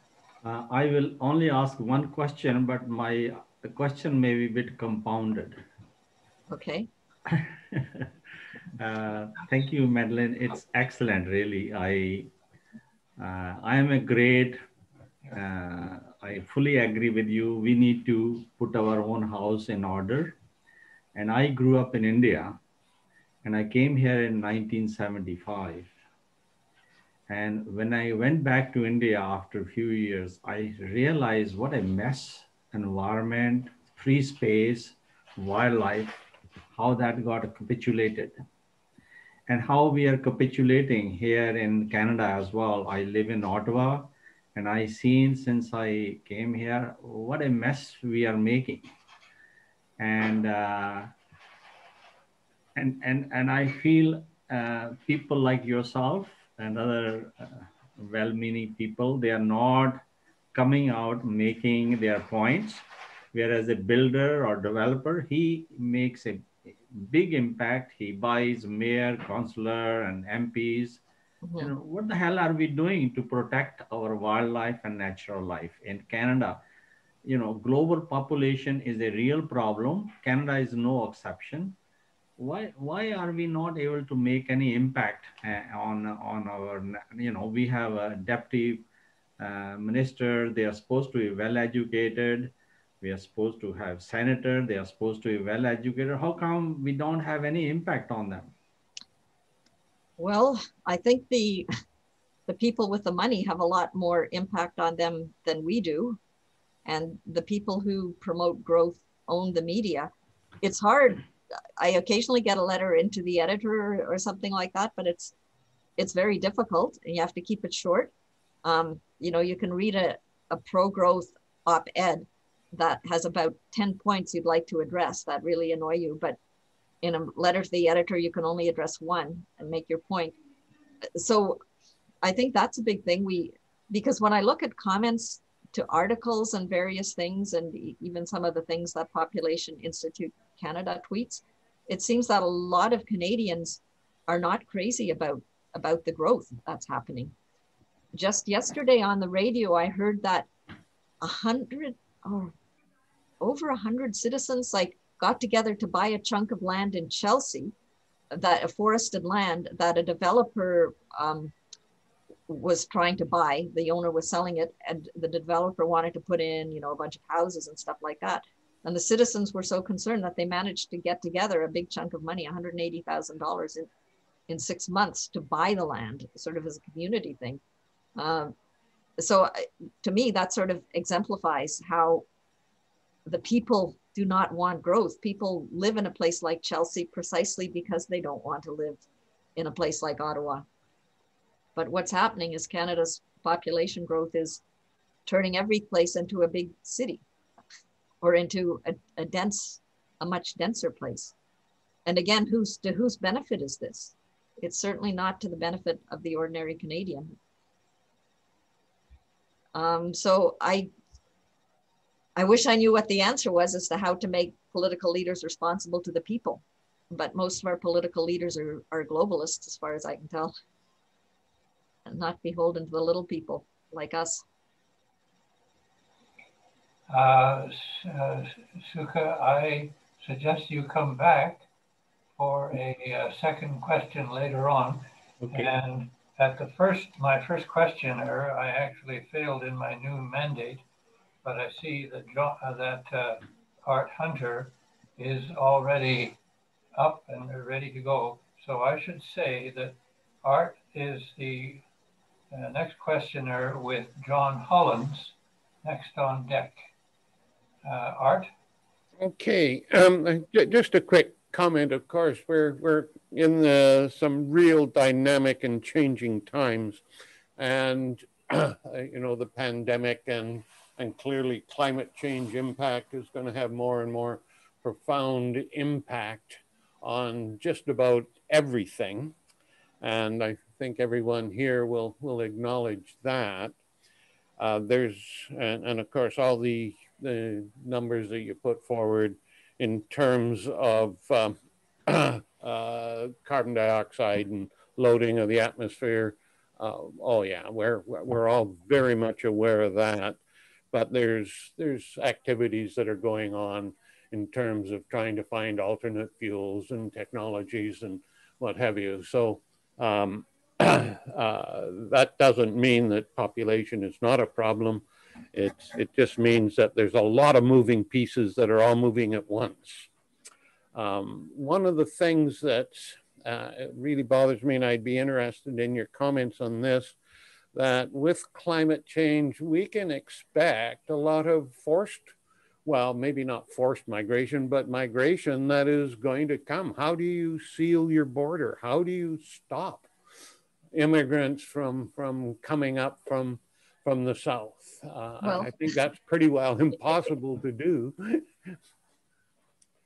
I will only ask one question, but the question may be a bit compounded. Okay. Thank you, Madeline. It's excellent, really. I am a great, I fully agree with you. We need to put our own house in order. And I grew up in India, and I came here in 1975. And when I went back to India after a few years, I realized what a mess, environment, free space, wildlife, how that got capitulated. And how we are capitulating here in Canada as well. I live in Ottawa, and I've seen since I came here, what a mess we are making. And I feel people like yourself and other well-meaning people, they are not coming out making their points, whereas a builder or developer, he makes a big impact. He buys mayor, councillor, and MPs. Mm-hmm. You know, what the hell are we doing to protect our wildlife and natural life in Canada? You know, global population is a real problem. Canada is no exception. Why are we not able to make any impact on our, you know, we have a deputy minister, they are supposed to be well educated. We are supposed to have senator, they are supposed to be well educated. How come we don't have any impact on them? Well, I think the people with the money have a lot more impact on them than we do. And the people who promote growth own the media. It's hard I occasionally get a letter into the editor or something like that, but it's very difficult and you have to keep it short. You know, you can read a pro-growth op-ed that has about 10 points you'd like to address that really annoy you, but in a letter to the editor, you can only address one and make your point. So I think that's a big thing. Because when I look at comments to articles and various things, and even some of the things that Population Institute Canada tweets, it seems that a lot of Canadians are not crazy about the growth that's happening. Just yesterday on the radio, I heard that over 100 citizens like got together to buy a chunk of land in Chelsea, that a forested land that a developer was trying to buy. The owner was selling it, and the developer wanted to put in, you know, a bunch of houses and stuff like that. And the citizens were so concerned that they managed to get together a big chunk of money, $180,000 in 6 months to buy the land, sort of as a community thing. So to me, that sort of exemplifies how the people do not want growth. People live in a place like Chelsea precisely because they don't want to live in a place like Ottawa. But what's happening is Canada's population growth is turning every place into a big city or into a much denser place. And again, to whose benefit is this? It's certainly not to the benefit of the ordinary Canadian. So I wish I knew what the answer was as to how to make political leaders responsible to the people. But most of our political leaders are globalists, as far as I can tell, and not beholden to the little people like us. Suka, I suggest you come back for a second question later on. Okay. And at my first questioner, I actually failed in my new mandate, but I see that Art Hunter is already up and ready to go. So I should say that Art is the next questioner with John Hollins next on deck. Art? Okay, just a quick comment. Of course, we're in some real dynamic and changing times, and you know, the pandemic and clearly climate change impact is going to have more and more profound impact on just about everything, and I think everyone here will acknowledge that. And of course, all the numbers that you put forward in terms of carbon dioxide and loading of the atmosphere. Oh yeah, we're all very much aware of that. But there's activities that are going on in terms of trying to find alternate fuels and technologies and what have you. So that doesn't mean that population is not a problem. It just means that there's a lot of moving pieces that are all moving at once. One of the things that really bothers me, and I'd be interested in your comments on this, that with climate change, we can expect a lot of forced, well, maybe not forced migration, but migration that is going to come. How do you seal your border? How do you stop immigrants from coming up from the south? Well, I think that's pretty well impossible to do.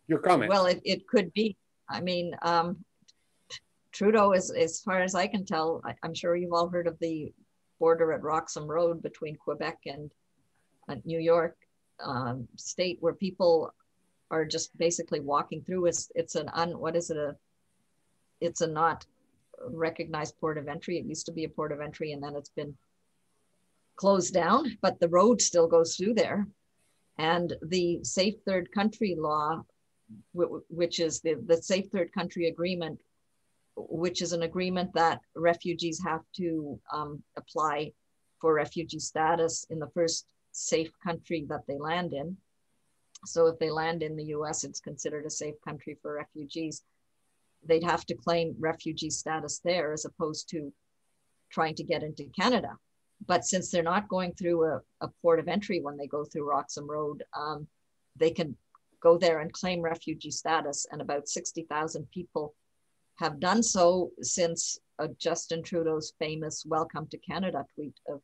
Your comment? Well, it could be. I mean, Trudeau is, as far as I can tell, I'm sure you've all heard of the border at Roxham Road between Quebec and New York state, where people are just basically walking through. It's a not recognized port of entry. It used to be a port of entry, and then it's been closed down, but the road still goes through there. And the Safe Third Country law, which is the Safe Third Country Agreement, which is an agreement that refugees have to apply for refugee status in the first safe country that they land in. So if they land in the US, it's considered a safe country for refugees. They'd have to claim refugee status there as opposed to trying to get into Canada. But since they're not going through a port of entry when they go through Roxham Road, they can go there and claim refugee status. And about 60,000 people have done so since Justin Trudeau's famous Welcome to Canada tweet of,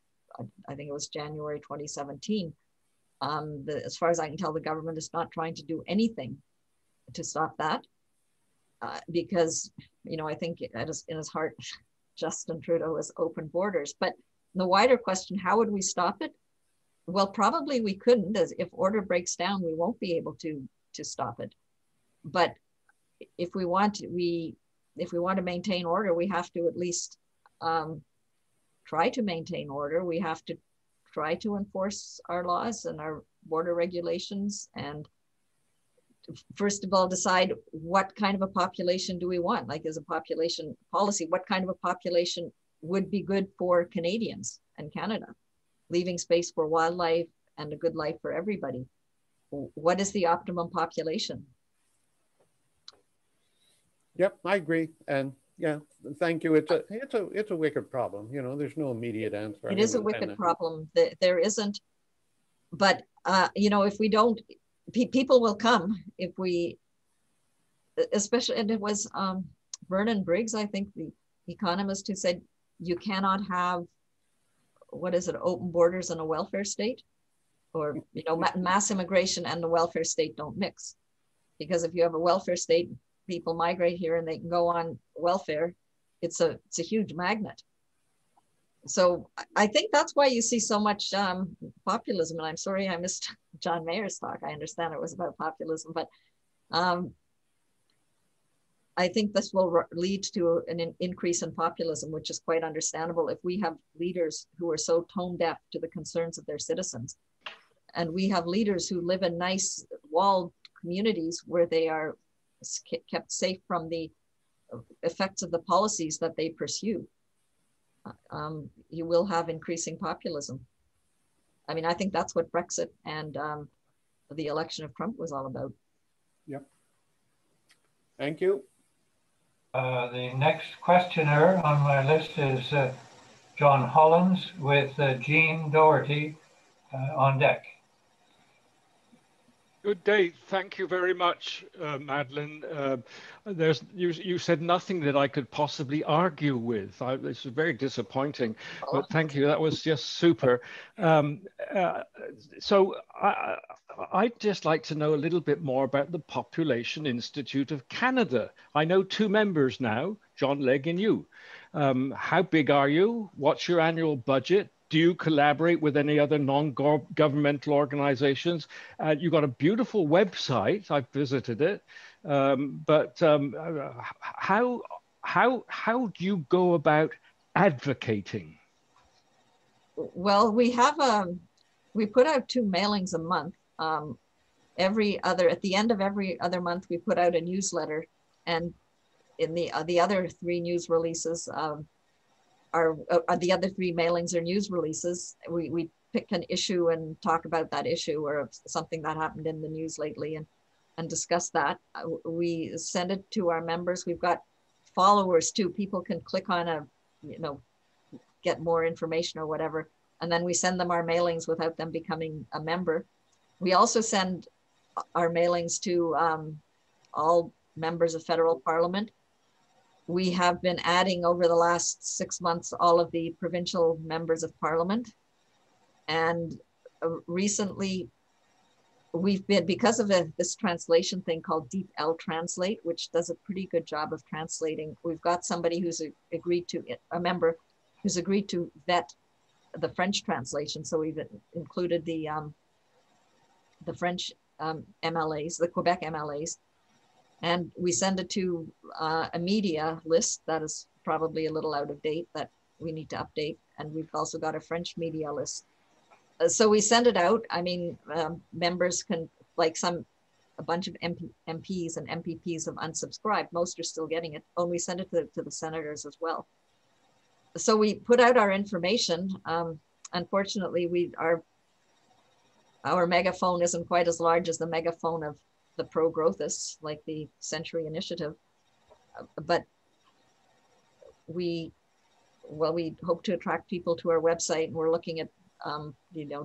I think it was January 2017. As far as I can tell, the government is not trying to do anything to stop that because, you know, I think in his heart, Justin Trudeau has open borders. But the wider question, how would we stop it? Well, probably we couldn't. As if order breaks down, we won't be able to stop it. But if we want to maintain order, we have to at least try to maintain order. We have to try to enforce our laws and our border regulations, and first of all, decide what kind of a population do we want? Like, as a population policy, what kind of a population would be good for Canadians and Canada, leaving space for wildlife and a good life for everybody? What is the optimum population? Yep, I agree. And yeah, thank you. It's a wicked problem. You know, there's no immediate answer. It is a wicked problem. There isn't, but you know, if we don't, people will come if we, especially, and it was Vernon Briggs, I think, the economist, who said you cannot have, what is it, open borders in a welfare state, or, you know, mass immigration and the welfare state don't mix. Because if you have a welfare state, people migrate here and they can go on welfare, it's a huge magnet. So I think that's why you see so much populism. And I'm sorry I missed John Mayer's talk. I understand it was about populism, but I think this will lead to an increase in populism, which is quite understandable if we have leaders who are so tone deaf to the concerns of their citizens. And we have leaders who live in nice walled communities where they are kept safe from the effects of the policies that they pursue. You will have increasing populism. I mean, I think that's what Brexit and the election of Trump was all about. Yep. Thank you. The next questioner on my list is John Hollins with Jean Doherty on deck. Good day. Thank you very much, Madeline. You said nothing that I could possibly argue with. This is very disappointing, but thank you. That was just super. So I'd just like to know a little bit more about the Population Institute of Canada. I know two members now, John Legg and you. How big are you? What's your annual budget? Do you collaborate with any other non-governmental organizations? You've got a beautiful website. I've visited it. But how do you go about advocating? Well, we put out 2 mailings a month. At the end of every other month, we put out a newsletter, and in the other 3 news releases, the other 3 mailings are news releases. We pick an issue and talk about that issue or something that happened in the news lately and discuss that. We send it to our members. We've got followers too. People can click on get more information or whatever. And then we send them our mailings without them becoming a member. We also send our mailings to all members of federal parliament. We have been adding over the last 6 months all of the provincial members of parliament. And recently we've been, because of this translation thing called Deep L Translate, which does a pretty good job of translating. We've got somebody who's a member who's agreed to vet the French translation. So we've included the French MLAs, the Quebec MLAs. And we send it to a media list that is probably a little out of date that we need to update. And we've also got a French media list. So we send it out. I mean, members can, like a bunch of MPs and MPPs have unsubscribed. Most are still getting it. And we send it to the senators as well. So we put out our information. Unfortunately, our megaphone isn't quite as large as the megaphone of the pro-growthists, like the Century Initiative, but we hope to attract people to our website, and we're looking at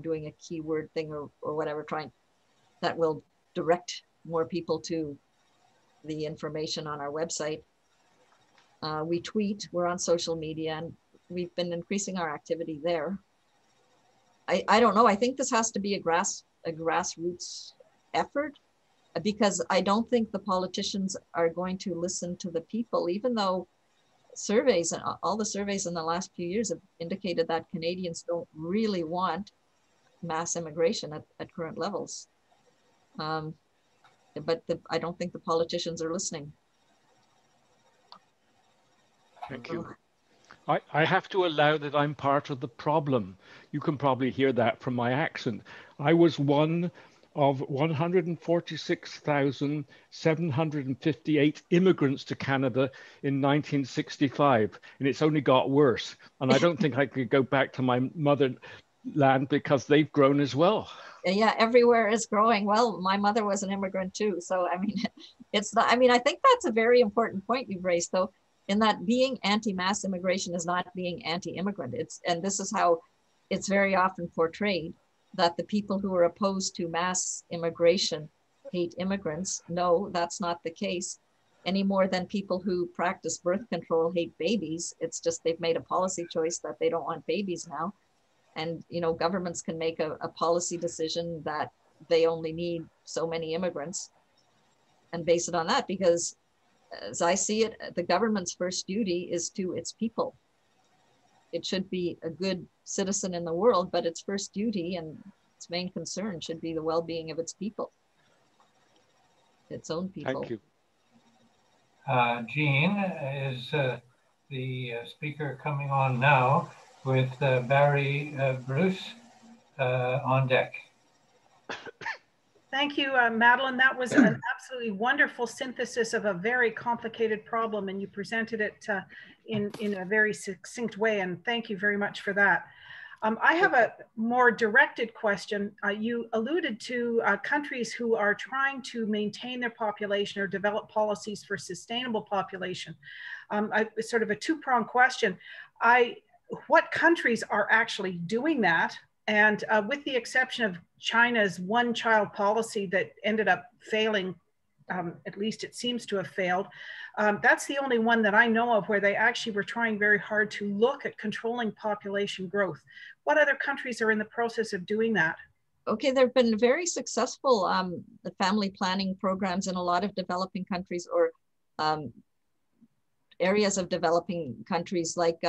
doing a keyword thing or whatever, that will direct more people to the information on our website. We tweet, we're on social media, and we've been increasing our activity there. I don't know, I think this has to be a grassroots effort, because I don't think the politicians are going to listen to the people, even though surveys, and all the surveys in the last few years have indicated that Canadians don't really want mass immigration at current levels. But I don't think the politicians are listening. Thank you. I have to allow that I'm part of the problem. You can probably hear that from my accent. I was one of 146,758 immigrants to Canada in 1965, and it's only got worse. And I don't think I could go back to my motherland because they've grown as well. Yeah, everywhere is growing. Well, my mother was an immigrant too. So, I mean, it's not, I mean, I think that's a very important point you've raised, though, in that being anti-mass immigration is not being anti-immigrant. And this is how it's very often portrayed, that the people who are opposed to mass immigration hate immigrants. No, that's not the case, any more than people who practice birth control hate babies. It's just they've made a policy choice that they don't want babies now. And, you know, governments can make a policy decision that they only need so many immigrants and base it on that, because as I see it, the government's first duty is to its people. It should be a good citizen in the world, but its first duty and its main concern should be the well-being of its people, its own people. Thank you. Jean is the speaker coming on now with Barry Bruce on deck. Thank you, Madeline. That was an absolutely wonderful synthesis of a very complicated problem, and you presented it in a very succinct way, and thank you very much for that. I have a more directed question. You alluded to countries who are trying to maintain their population or develop policies for sustainable population. Sort of a two-pronged question. What countries are actually doing that? And with the exception of China's one-child policy that ended up failing, at least it seems to have failed, that's the only one that I know of where they actually were trying very hard to look at controlling population growth. What other countries are in the process of doing that? Okay, there have been very successful family planning programs in a lot of developing countries, or areas of developing countries, like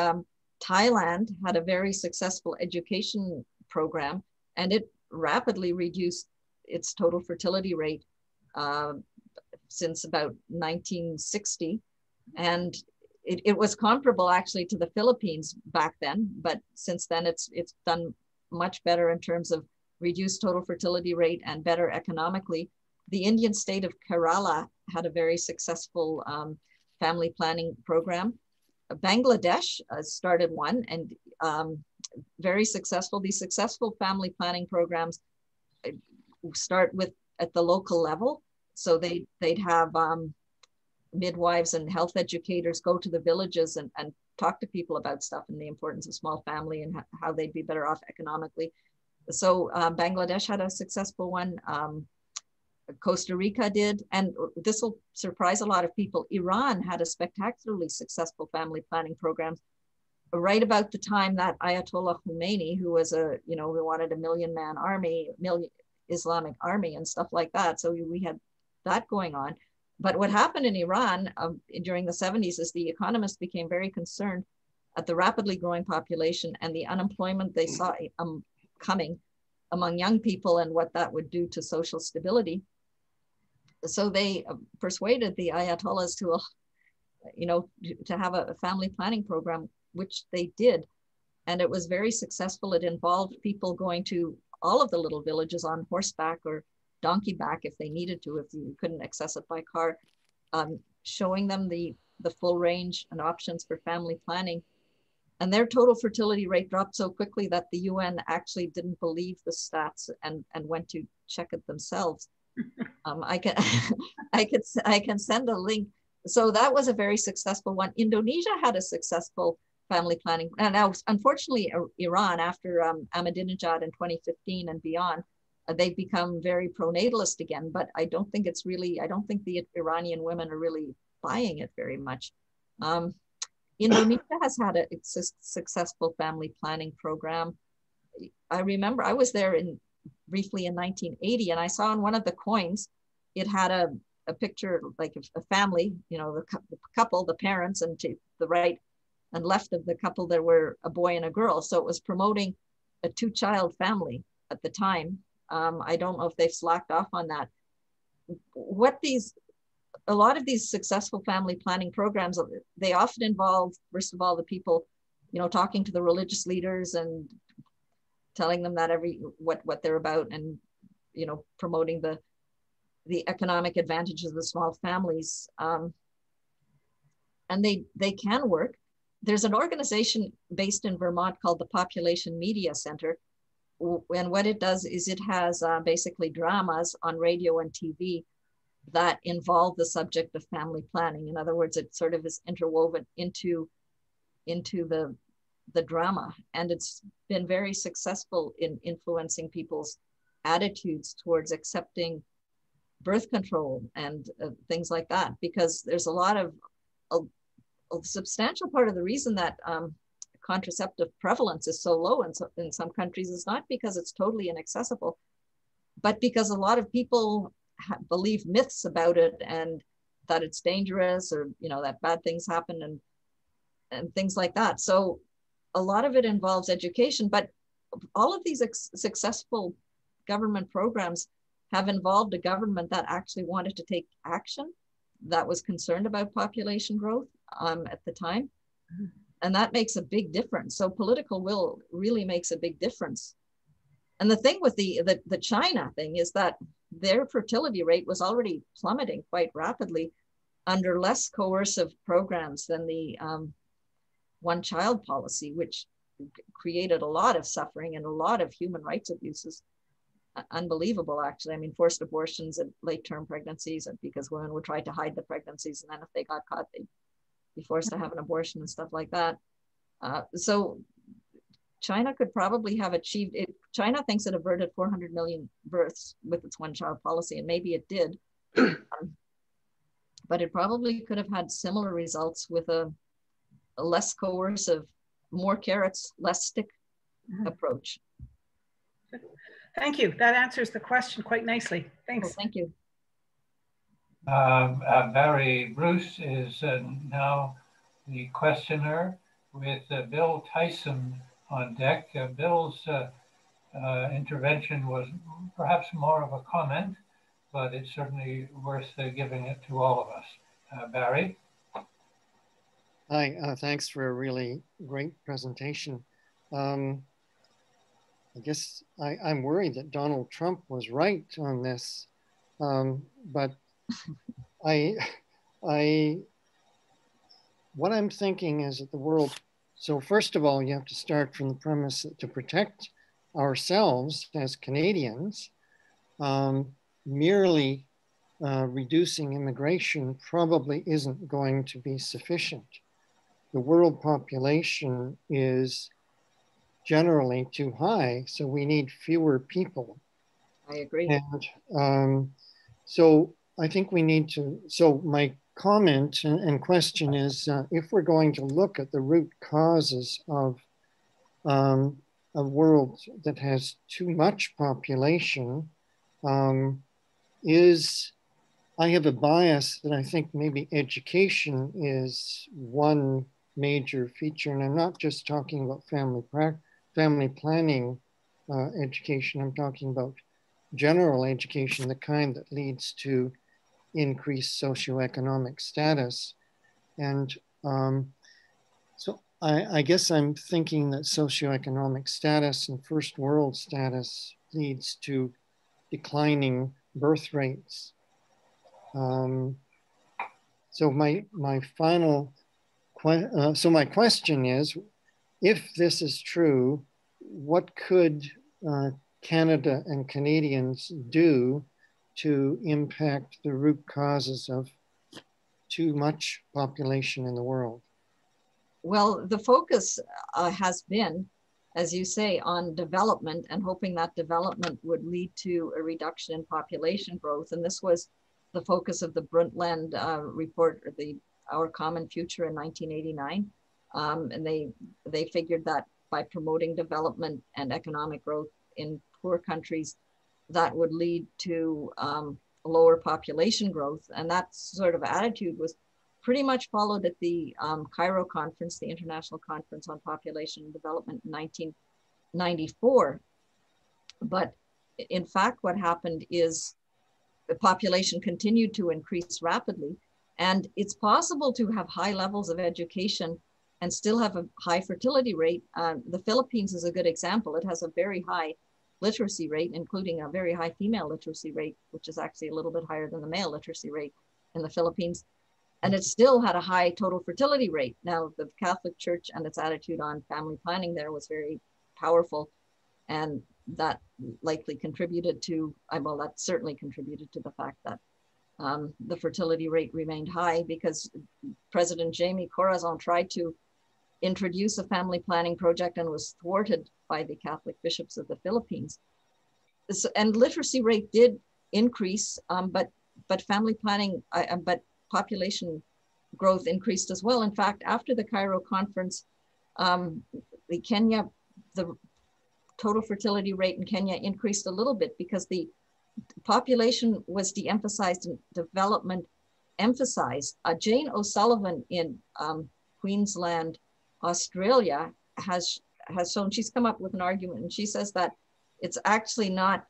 Thailand had a very successful education program, and it rapidly reduced its total fertility rate since about 1960. And it was comparable actually to the Philippines back then, but since then it's done much better in terms of reduced total fertility rate and better economically. The Indian state of Kerala had a very successful family planning program. Bangladesh started one, and very successful. These successful family planning programs start with at the local level. So they'd have midwives and health educators go to the villages and talk to people about stuff and the importance of small family and how they'd be better off economically. So Bangladesh had a successful one. Costa Rica did, and this will surprise a lot of people. Iran had a spectacularly successful family planning program right about the time that Ayatollah Khomeini, who was who wanted a million-man army, Islamic army and stuff like that. So we had that going on. But what happened in Iran during the 70s is the economists became very concerned at the rapidly growing population and the unemployment they saw coming among young people and what that would do to social stability. So they persuaded the Ayatollahs to have a family planning program, which they did. And it was very successful. It involved people going to all of the little villages on horseback or donkey back if they needed to, if you couldn't access it by car, showing them the full range and options for family planning. And their total fertility rate dropped so quickly that the UN actually didn't believe the stats and went to check it themselves. I can send a link. So that was a very successful one. Indonesia had a successful family planning. And now, unfortunately, Iran, after Ahmadinejad in 2015 and beyond, they've become very pronatalist again, but I don't think it's really, I don't think the Iranian women are really buying it very much. Indonesia has had a successful family planning program. I remember I was there briefly in 1980, and I saw on one of the coins, it had a picture like a family, you know, the couple, the parents, and to the right and left of the couple, there were a boy and a girl. So it was promoting a 2-child family at the time. I don't know if they've slacked off on that. A lot of these successful family planning programs, they often involve, first of all, the people, you know, talking to the religious leaders and telling them that what they're about, and, you know, promoting the economic advantages of the small families. And they can work. There's an organization based in Vermont called the Population Media Center. And what it does is it has basically dramas on radio and TV that involve the subject of family planning. In other words, it sort of is interwoven into the drama. And it's been very successful in influencing people's attitudes towards accepting birth control and things like that, because there's a substantial part of the reason that contraceptive prevalence is so low in some countries is not because it's totally inaccessible, but because a lot of people believe myths about it, and that it's dangerous, or, you know, that bad things happen and things like that. So a lot of it involves education, but all of these successful government programs have involved a government that actually wanted to take action, that was concerned about population growth at the time. And that makes a big difference. So political will really makes a big difference. And the thing with the China thing is that their fertility rate was already plummeting quite rapidly under less coercive programs than the one-child policy, which created a lot of suffering and a lot of human rights abuses. Unbelievable, actually. I mean, forced abortions and late-term pregnancies, because women would try to hide the pregnancies, and then if they got caught, they'd be forced to have an abortion and stuff like that. So China could probably have achieved it. China thinks it averted 400 million births with its one-child policy, and maybe it did. But it probably could have had similar results with a less coercive, more carrots, less stick approach. Thank you. That answers the question quite nicely. Thanks. Oh, thank you. Barry Bruce is now the questioner, with Bill Tyson on deck. Bill's intervention was perhaps more of a comment, but it's certainly worth giving it to all of us. Barry? Hi, thanks for a really great presentation. I guess I'm worried that Donald Trump was right on this, but what I'm thinking is that the world, so first of all, you have to start from the premise that to protect ourselves as Canadians, merely reducing immigration probably isn't going to be sufficient. The world population is generally too high, so we need fewer people. I agree. And so I think we need to, so my comment and question is, if we're going to look at the root causes of a world that has too much population, I have a bias that I think maybe education is one major feature, and I'm not just talking about family planning education. I'm talking about general education, the kind that leads to increased socioeconomic status. And so I guess I'm thinking that socioeconomic status and first world status leads to declining birth rates. So my question is, if this is true, what could Canada and Canadians do to impact the root causes of too much population in the world? Well, the focus has been, as you say, on development and hoping that development would lead to a reduction in population growth. And this was the focus of the Brundtland report, or Our Common Future in 1989. And they figured that by promoting development and economic growth in poor countries, that would lead to lower population growth. And that sort of attitude was pretty much followed at the Cairo Conference, the International Conference on Population and Development in 1994. But in fact, what happened is the population continued to increase rapidly. And it's possible to have high levels of education and still have a high fertility rate. The Philippines is a good example. It has a very high literacy rate, including a very high female literacy rate, which is actually a little bit higher than the male literacy rate in the Philippines. And it still had a high total fertility rate. Now, the Catholic Church and its attitude on family planning there was very powerful. And that likely contributed to, well, that certainly contributed to the fact that the fertility rate remained high, because President Jaime Corazon tried to introduce a family planning project and was thwarted by the Catholic bishops of the Philippines. And literacy rate did increase, but family planning, but population growth increased as well. In fact, after the Cairo conference, the total fertility rate in Kenya increased a little bit because the population was de-emphasized and development emphasized. Jane O'Sullivan in Queensland, Australia has shown, she's come up with an argument, and she says that it's actually not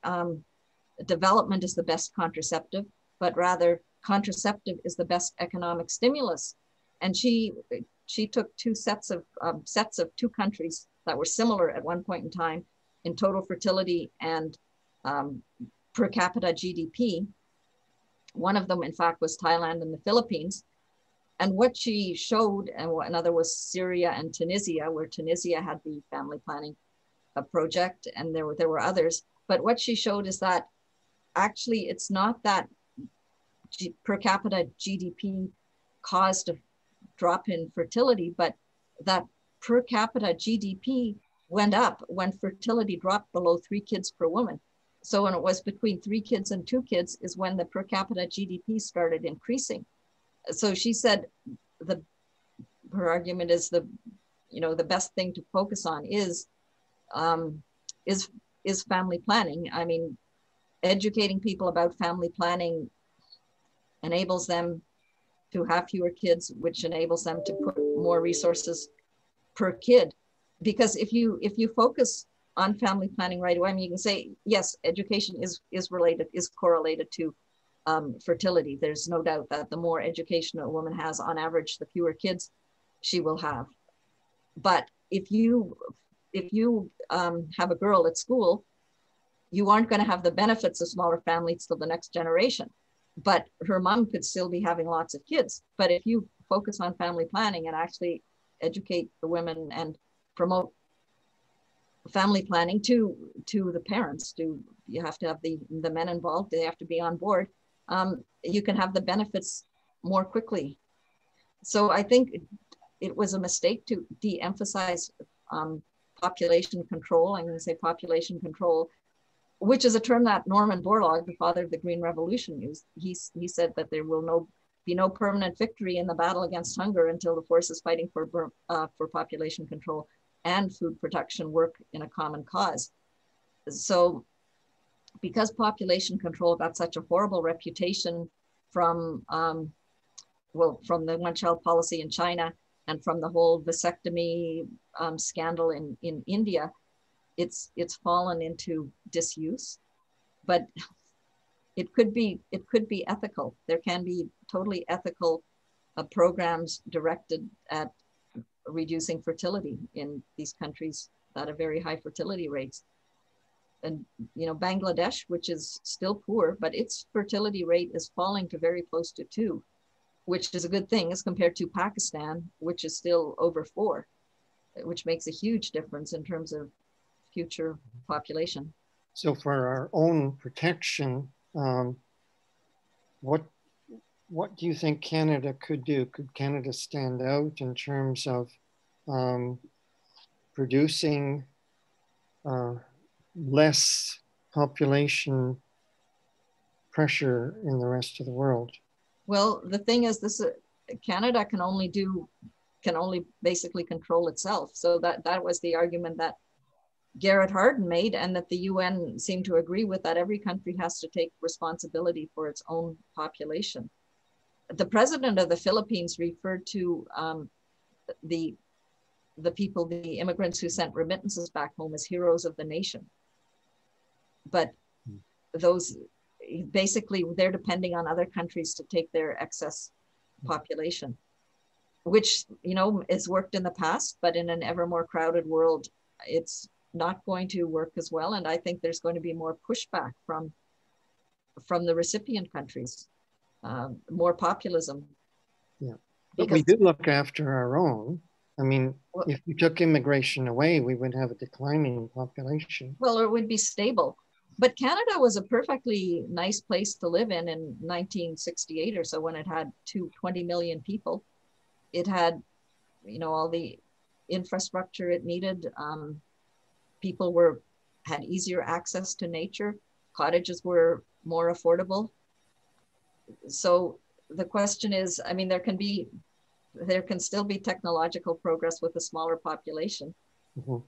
development is the best contraceptive, but rather contraceptive is the best economic stimulus. And she took two sets of two countries that were similar at one point in time in total fertility and per capita GDP. One of them, in fact, was Thailand and the Philippines. And what she showed, and another was Syria and Tunisia, where Tunisia had the family planning project, and there were others. But what she showed is that actually it's not that per capita GDP caused a drop in fertility, but that per capita GDP went up when fertility dropped below 3 kids per woman. So when it was between 3 kids and 2 kids is when the per capita GDP started increasing. So she said her argument is the best thing to focus on is family planning. I mean, educating people about family planning enables them to have fewer kids, which enables them to put more resources per kid. Because if you focus on family planning right away, I mean, you can say, yes, education is correlated to fertility. There's no doubt that the more education a woman has on average, the fewer kids she will have. But if you have a girl at school, you aren't going to have the benefits of smaller families till the next generation. But her mom could still be having lots of kids. But if you focus on family planning and actually educate the women and promote family planning to the parents, you have to have the men involved, they have to be on board. You can have the benefits more quickly. So I think it was a mistake to de-emphasize population control. I'm going to say population control, which is a term that Norman Borlaug, the father of the Green Revolution, used. He said that there will be no permanent victory in the battle against hunger until the forces fighting for population control and food production work in a common cause. So because population control got such a horrible reputation from the one-child policy in China and from the whole vasectomy scandal in India, it's fallen into disuse. But it could be ethical. There can be totally ethical programs directed at reducing fertility in these countries that have very high fertility rates. And Bangladesh, which is still poor, but its fertility rate is falling to very close to 2, which is a good thing as compared to Pakistan, which is still over 4, which makes a huge difference in terms of future population. So for our own protection, what do you think Canada could do? Could Canada stand out in terms of producing less population pressure in the rest of the world? Well, the thing is, this Canada can only basically control itself. So that was the argument that Garrett Hardin made, and that the UN seemed to agree with, that every country has to take responsibility for its own population. The president of the Philippines referred to the people, the immigrants who sent remittances back home, as heroes of the nation. But those, basically, they're depending on other countries to take their excess population, which, you know, has worked in the past, but in an ever more crowded world, it's not going to work as well. And I think there's going to be more pushback from the recipient countries, more populism. Yeah, but we do look after our own. I mean, well, if we took immigration away, we would have a declining population. Well, it would be stable. But Canada was a perfectly nice place to live in 1968 or so, when it had 20 million people. It had, you know, all the infrastructure it needed. People had easier access to nature. Cottages were more affordable. So the question is, I mean, there can still be technological progress with a smaller population. Mm-hmm.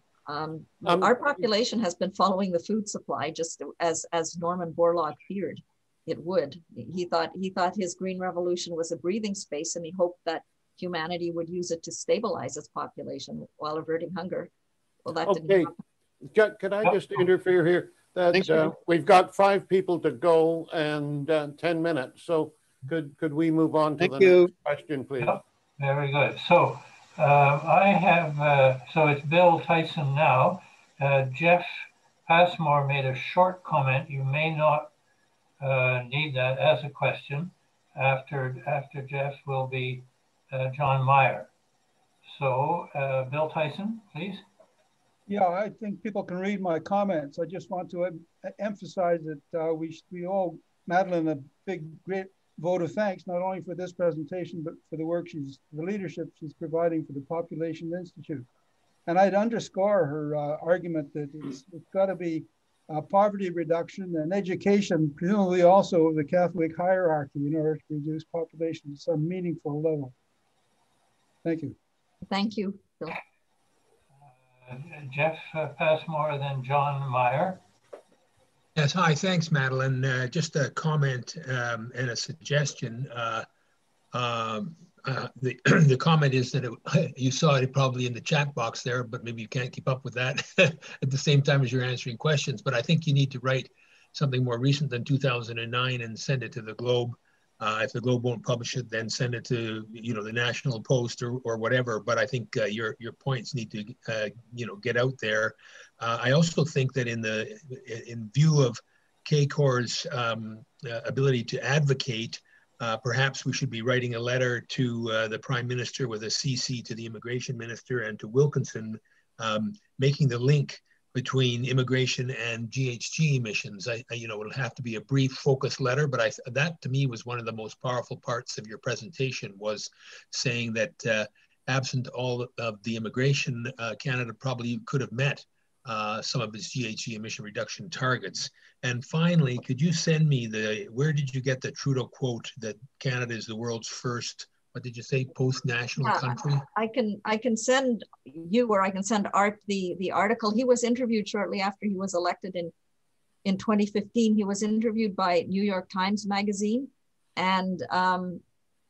Our population has been following the food supply, just as Norman Borlaug feared it would. He thought his green revolution was a breathing space, and he hoped that humanity would use it to stabilize its population while averting hunger. Well, that didn't happen. Could I just interfere here? That we've got 5 people to go and 10 minutes. So could we move on to the next question, please? Yep. Very good. So I have, so it's Bill Tyson now. Jeff Passmore made a short comment. You may not need that as a question. After Jeff will be John Meyer. So Bill Tyson, please. Yeah, I think people can read my comments. I just want to emphasize that we owe Madeline a great vote of thanks, not only for this presentation, but for the work the leadership she's providing for the Population Institute. And I'd underscore her argument that it's got to be poverty reduction and education, presumably also the Catholic hierarchy, in order to reduce population to some meaningful level. Thank you. Thank you, Bill. Jeff Passmore, then John Meyer. Yes, hi, thanks, Madeline. Just a comment and a suggestion. The comment is that you saw it probably in the chat box there, but maybe you can't keep up with that at the same time as you're answering questions. But I think you need to write something more recent than 2009 and send it to the Globe. If the Globe won't publish it, then send it to the National Post or whatever. But I think your points need to get out there. I also think that in view of KCOR's ability to advocate, perhaps we should be writing a letter to the Prime Minister with a CC to the Immigration Minister and to Wilkinson, making the link between immigration and GHG emissions. It'll have to be a brief, focused letter, but that to me was one of the most powerful parts of your presentation, was saying that absent all of the immigration, Canada probably could have met some of its GHG emission reduction targets. And finally, could you send me where did you get the Trudeau quote that Canada is the world's first, what did you say, post-national country? I can send you, or I can send Art the article. He was interviewed shortly after he was elected in 2015. He was interviewed by New York Times Magazine, and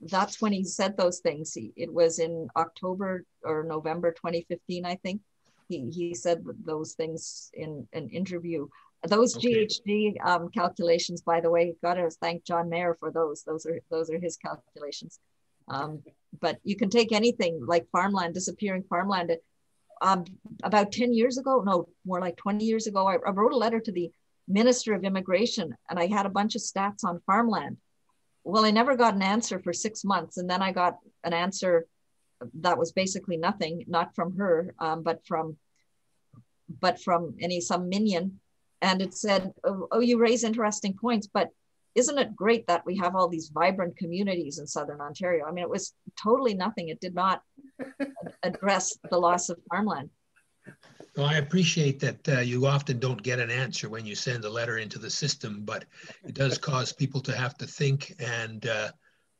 that's when he said those things. It was in October or November 2015, I think. He said those things in an interview. Those GHG calculations, by the way, got to thank John Mayer for those. Those are his calculations. But you can take anything like farmland, disappearing farmland. About 10 years ago, no, more like 20 years ago, I wrote a letter to the Minister of Immigration, and I had a bunch of stats on farmland. Well, I never got an answer for 6 months, and then I got an answer that was basically nothing, not from her, but from some minion. And it said, oh, you raise interesting points, but isn't it great that we have all these vibrant communities in Southern Ontario? I mean, it was totally nothing. It did not address the loss of farmland. Well, I appreciate that you often don't get an answer when you send a letter into the system, but it does cause people to have to think. And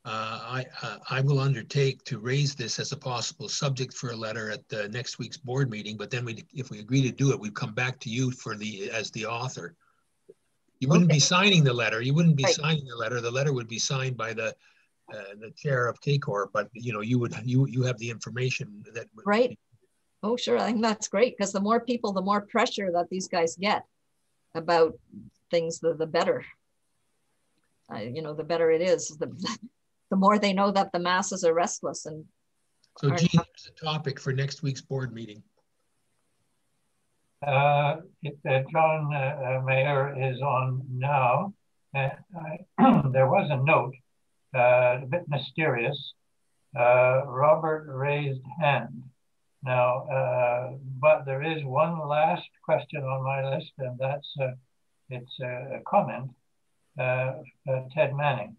I will undertake to raise this as a possible subject for a letter at the next week's board meeting. But then if we agree to do it, we'd come back to you as the author. You wouldn't be signing the letter. You wouldn't be signing the letter. The letter would be signed by the chair of KCOR, but you have the information that right. Oh, sure. I think that's great, because the more people, the more pressure that these guys get about things, the better. The better it is. The more they know that the masses are restless. And so, Gene, here's a topic for next week's board meeting. John Mayer is on now. There was a note, a bit mysterious. Robert raised hand. Now, but there is one last question on my list, and that's it's a comment, Ted Manning.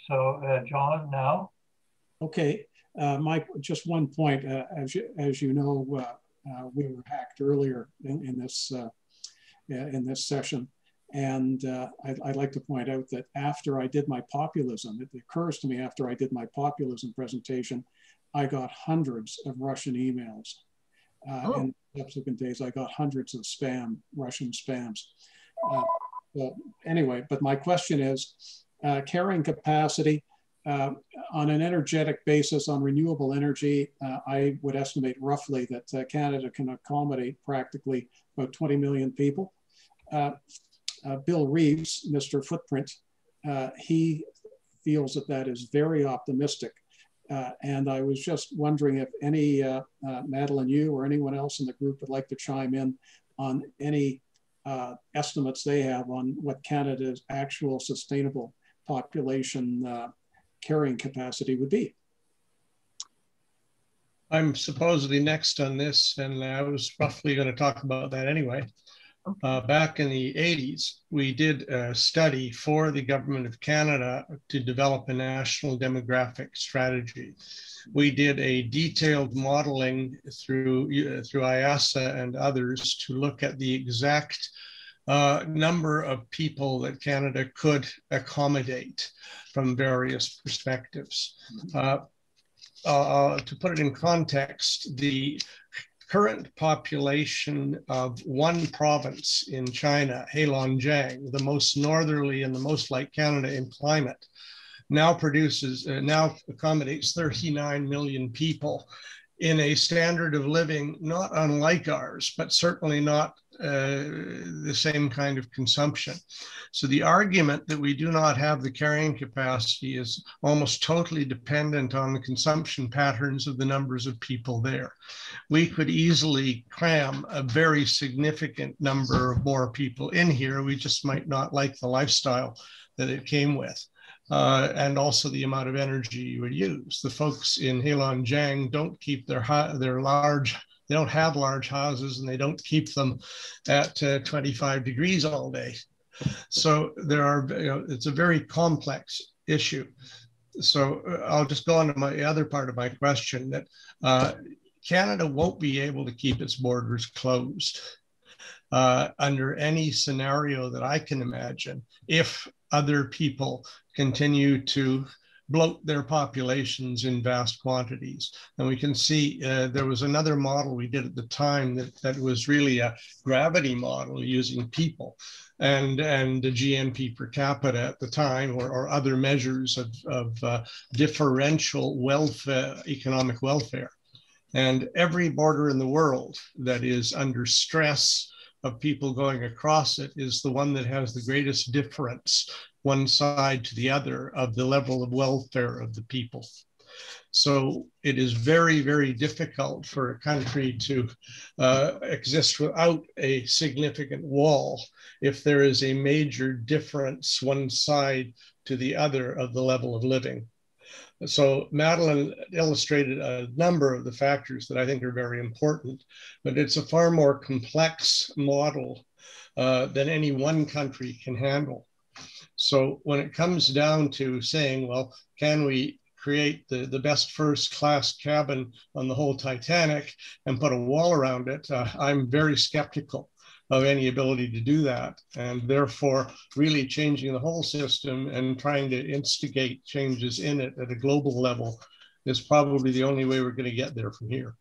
So, John, now. Okay, just one point. As you know, we were hacked earlier in this session, and I'd like to point out that after I did my populism, it occurs to me after I did my populism presentation, I got hundreds of Russian emails. In subsequent days, I got hundreds of Russian spams. Anyway, but my question is, carrying capacity on an energetic basis on renewable energy, I would estimate roughly that Canada can accommodate practically about 20 million people. Bill Reeves, Mr. Footprint, he feels that is very optimistic. And I was just wondering if any, Madeline, you or anyone else in the group would like to chime in on any estimates they have on what Canada's actual sustainable population carrying capacity would be. I'm supposedly next on this, and I was roughly going to talk about that anyway. Back in the 80s, we did a study for the Government of Canada to develop a national demographic strategy. We did a detailed modeling through IASA and others to look at the exact number of people that Canada could accommodate from various perspectives. To put it in context, the current population of one province in China, Heilongjiang, the most northerly and the most like Canada in climate, now accommodates 39 million people in a standard of living not unlike ours, but certainly not the same kind of consumption. So the argument that we do not have the carrying capacity is almost totally dependent on the consumption patterns of the numbers of people there. We could easily cram a very significant number of more people in here. We just might not like the lifestyle that it came with. And also the amount of energy you would use. The folks in Heilongjiang don't keep they don't have large houses, and they don't keep them at 25 degrees all day. So it's a very complex issue. So I'll just go on to my other part of my question, that Canada won't be able to keep its borders closed under any scenario that I can imagine if other people continue to bloat their populations in vast quantities. And we can see there was another model we did at the time that was really a gravity model using people and the GNP per capita at the time, or other measures of differential welfare, economic welfare. And every border in the world that is under stress of people going across it is the one that has the greatest difference, one side to the other, of the level of welfare of the people. So it is very, very difficult for a country to exist without a significant wall if there is a major difference one side to the other of the level of living. So Madeline illustrated a number of the factors that I think are very important, but it's a far more complex model than any one country can handle. So when it comes down to saying, well, can we create the best first class cabin on the whole Titanic and put a wall around it, I'm very skeptical of any ability to do that. And therefore, really changing the whole system and trying to instigate changes in it at a global level is probably the only way we're going to get there from here.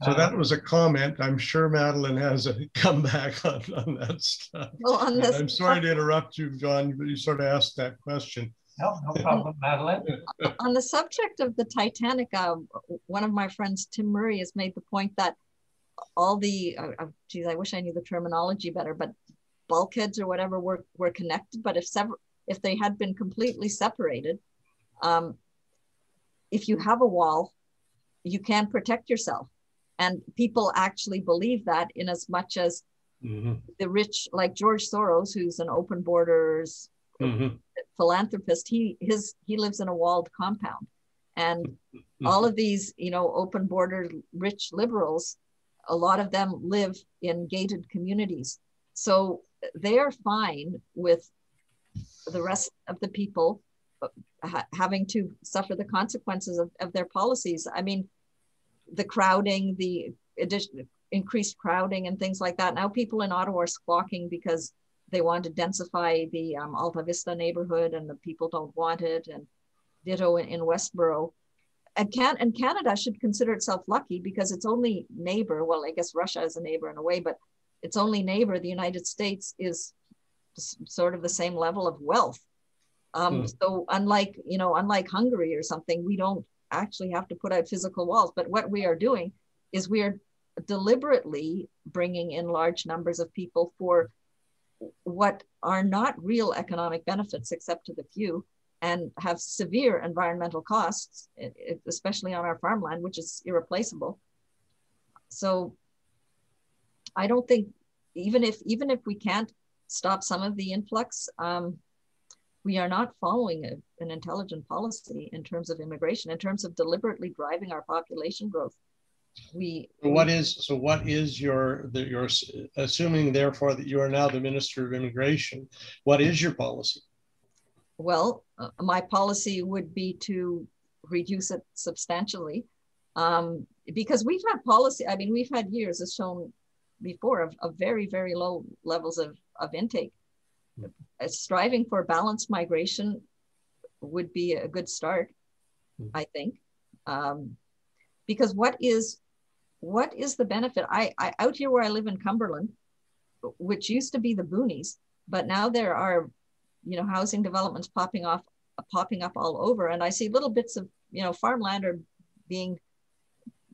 So that was a comment. I'm sure Madeline has a comeback on that stuff. Well, on this, I'm sorry to interrupt you, John, but you sort of asked that question. No, no problem, Madeline. On the subject of the Titanic, one of my friends, Tim Murray, has made the point that all the, geez, I wish I knew the terminology better, but bulkheads or whatever were connected. But if they had been completely separated, if you have a wall, you can protect yourself. And people actually believe that, in as much as the rich, like George Soros, who's an open borders philanthropist, he lives in a walled compound. And all of these, open border rich liberals, a lot of them live in gated communities. So they are fine with the rest of the people having to suffer the consequences of their policies. I mean, the crowding, the increased crowding and things like that. Now people in Ottawa are squawking because they want to densify the Alta Vista neighborhood and the people don't want it, and ditto in Westboro. And Canada should consider itself lucky because its only neighbor, well, I guess Russia is a neighbor in a way, but its only neighbor, the United States, is sort of the same level of wealth. So unlike Hungary or something, we don't actually have to put out physical walls. But what we are doing is we are deliberately bringing in large numbers of people for what are not real economic benefits except to the few, and have severe environmental costs, especially on our farmland, which is irreplaceable. So I don't think, even if we can't stop some of the influx, we are not following an intelligent policy in terms of immigration, in terms of deliberately driving our population growth. What is your assuming therefore that you are now the Minister of Immigration, what is your policy? Well, my policy would be to reduce it substantially, because we've had policy, I mean, we've had years, as shown before, of very, very low levels of intake. Striving for balanced migration would be a good start, I think, because what is the benefit? I out here where I live in Cumberland, which used to be the boonies, but now there are, housing developments popping up all over, and I see little bits of, farmland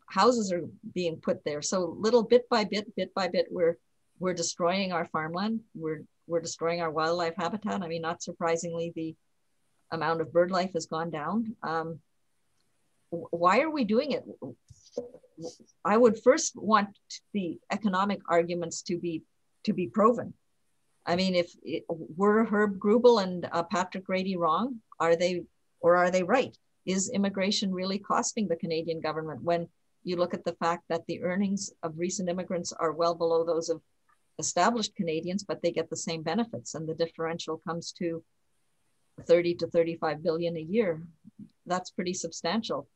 houses are being put there. So little bit by bit, we're destroying our farmland. We're destroying our wildlife habitat. I mean, not surprisingly, the amount of bird life has gone down. Why are we doing it? I would first want the economic arguments to be proven. I mean, were Herb Grubel and Patrick Grady wrong? Are they right? Is immigration really costing the Canadian government, when you look at the fact that the earnings of recent immigrants are well below those of established Canadians, but they get the same benefits, and the differential comes to 30 to 35 billion a year. That's pretty substantial.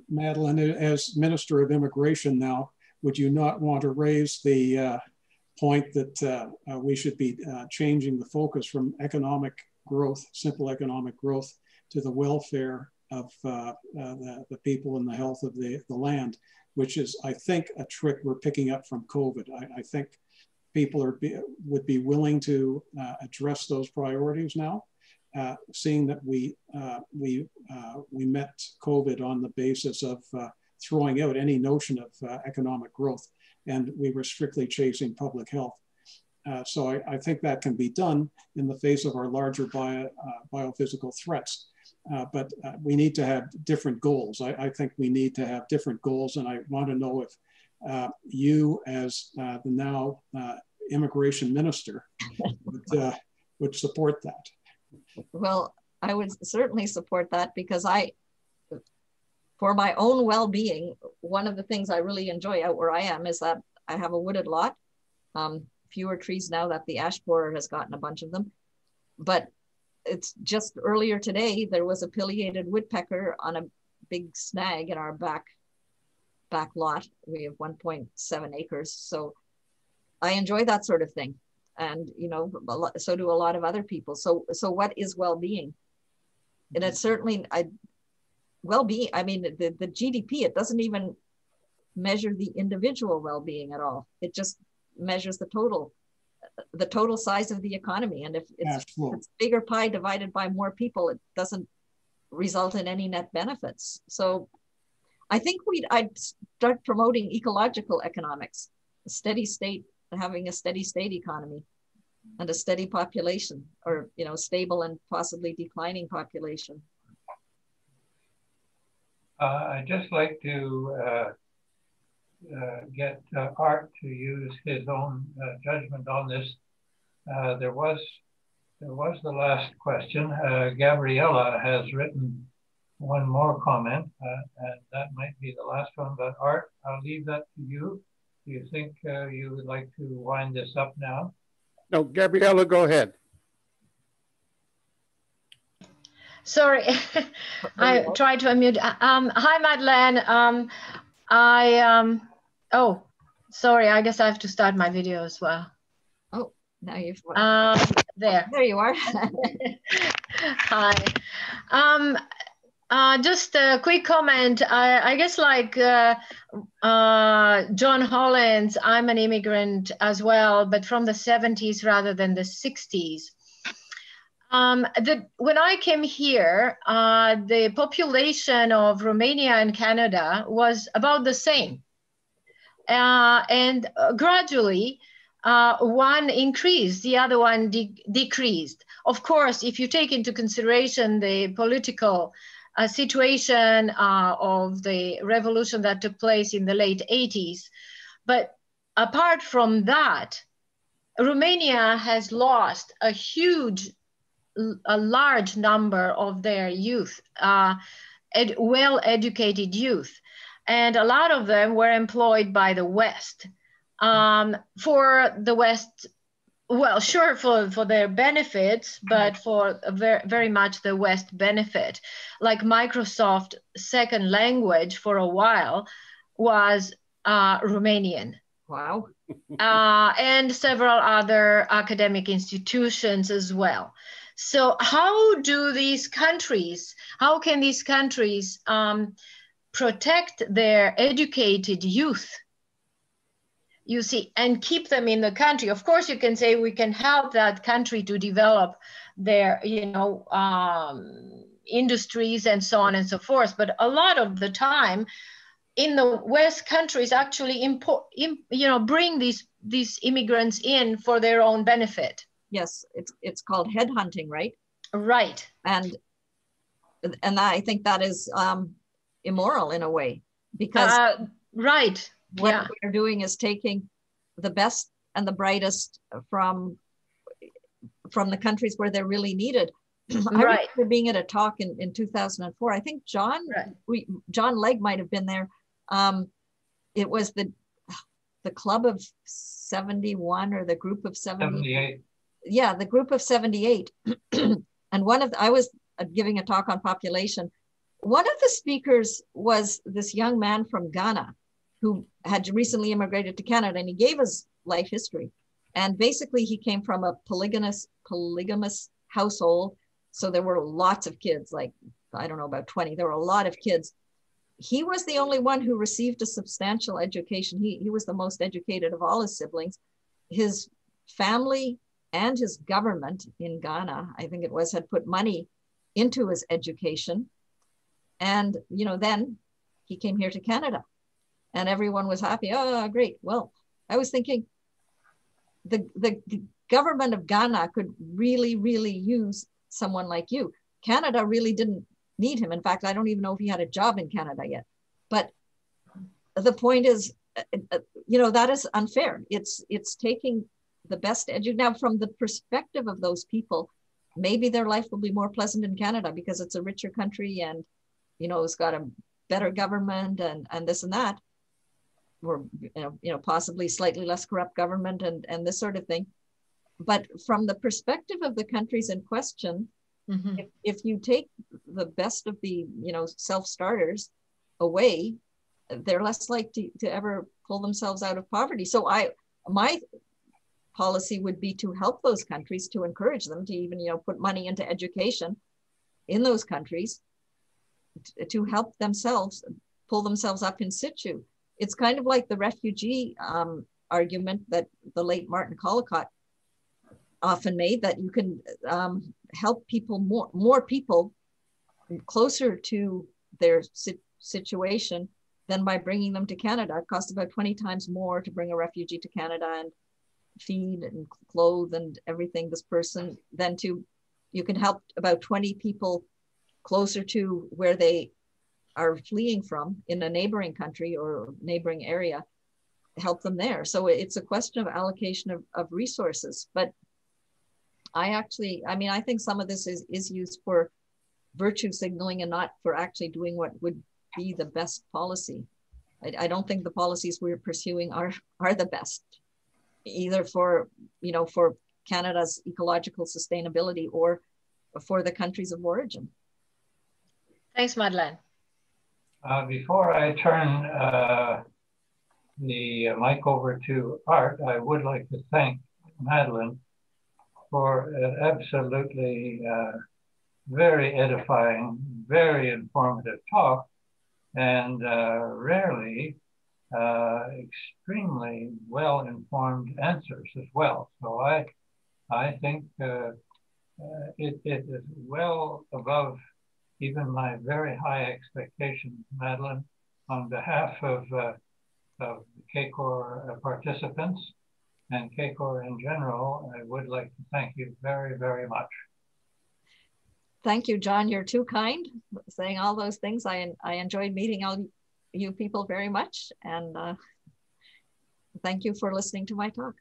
Madeline, as Minister of Immigration now, would you not want to raise the point that we should be changing the focus from economic growth, simple economic growth, to the welfare of the people and the health of the land, which is, I think, a trick we're picking up from COVID. I think people would be willing to address those priorities now, seeing that we met COVID on the basis of throwing out any notion of economic growth, and we were strictly chasing public health. So I think that can be done in the face of our larger biophysical threats. But we need to have different goals. I think we need to have different goals, and I want to know if you, as the now immigration minister, would support that. Well, I would certainly support that, because for my own well-being, one of the things I really enjoy out where I am is that I have a wooded lot, fewer trees now that the ash borer has gotten a bunch of them. But it's just earlier today, there was a pileated woodpecker on a big snag in our back lot. We have 1.7 acres. So I enjoy that sort of thing. And, you know, so do a lot of other people. So what is well-being? And it's certainly, well-being, I mean, the GDP, it doesn't even measure the individual well-being at all. It just measures the total size of the economy. And if it's bigger pie divided by more people, it doesn't result in any net benefits. So I think I'd start promoting ecological economics, a steady state, having a steady state economy and a steady population, or, you know, stable and possibly declining population. I'd just like to get Art to use his own judgment on this. There was the last question. Gabriella has written one more comment, and that might be the last one. But Art, I'll leave that to you. Do you think you would like to wind this up now? No, Gabriella, go ahead. Sorry, I tried to unmute. Hi, Madeline. Oh, sorry, I guess I have to start my video as well. Oh, now you've... There. There you are. Hi. Just a quick comment. I guess like John Hollins, I'm an immigrant as well, but from the 70s rather than the 60s. When I came here, the population of Romania and Canada was about the same. And gradually, one increased, the other one decreased. Of course, if you take into consideration the political situation of the revolution that took place in the late 80s. But apart from that, Romania has lost a large number of their youth, well-educated youth. And a lot of them were employed by the West. For the West, well, sure, for their benefits, but for very much the West benefit. Like Microsoft second language for a while was Romanian. Wow. And several other academic institutions as well. So how can these countries protect their educated youth, you see, and keep them in the country? Of course, you can say we can help that country to develop their, you know, industries and so on and so forth. But a lot of the time in the West countries actually bring these immigrants in for their own benefit. Yes, it's called headhunting, right? Right. And I think that is immoral in a way, because right. What we're doing is taking the best and the brightest from the countries where they're really needed. I remember being at a talk in 2004. I think John Legg might have been there. It was the Club of 71 or the Group of 78. Yeah, the Group of 78. And I was giving a talk on population. One of the speakers was this young man from Ghana who had recently immigrated to Canada, and he gave his life history. And basically he came from a polygamous household. So there were lots of kids, like, I don't know, about 20. There were a lot of kids. He was the only one who received a substantial education. He was the most educated of all his siblings. His family and his government in Ghana, I think it was, had put money into his education. And, you know, then he came here to Canada and everyone was happy. Oh, great. Well, I was thinking the government of Ghana could really, really use someone like you. Canada really didn't need him. In fact, I don't even know if he had a job in Canada yet. But the point is, you know, that is unfair. It's taking the best now from the perspective of those people. Maybe their life will be more pleasant in Canada because it's a richer country and, you know, it's got a better government and this and that, or, you know, possibly slightly less corrupt government and this sort of thing. But from the perspective of the countries in question, Mm-hmm. If you take the best of the, you know, self-starters away, they're less likely to ever pull themselves out of poverty. So my policy would be to help those countries, to encourage them to even, you know, put money into education in those countries to help themselves pull themselves up in situ. It's kind of like the refugee argument that the late Martin Collicott often made, that you can help people, more people closer to their situation than by bringing them to Canada. It costs about 20 times more to bring a refugee to Canada and feed and clothe and everything this person than you can help about 20 people closer to where they are fleeing from in a neighboring country or neighboring area, help them there. So it's a question of allocation of resources. But I think some of this is used for virtue signaling and not for actually doing what would be the best policy. I don't think the policies we're pursuing are the best, either for, you know, for Canada's ecological sustainability or for the countries of origin. Thanks, Madeline. Before I turn the mic over to Art, I would like to thank Madeline for an absolutely very edifying, very informative talk, and rarely extremely well-informed answers as well. So I think it is well above even my very high expectations, Madeline. On behalf of KCOR participants and KCOR in general, I would like to thank you very, very much. Thank you, John. You're too kind, saying all those things. I enjoyed meeting all you people very much. And thank you for listening to my talk.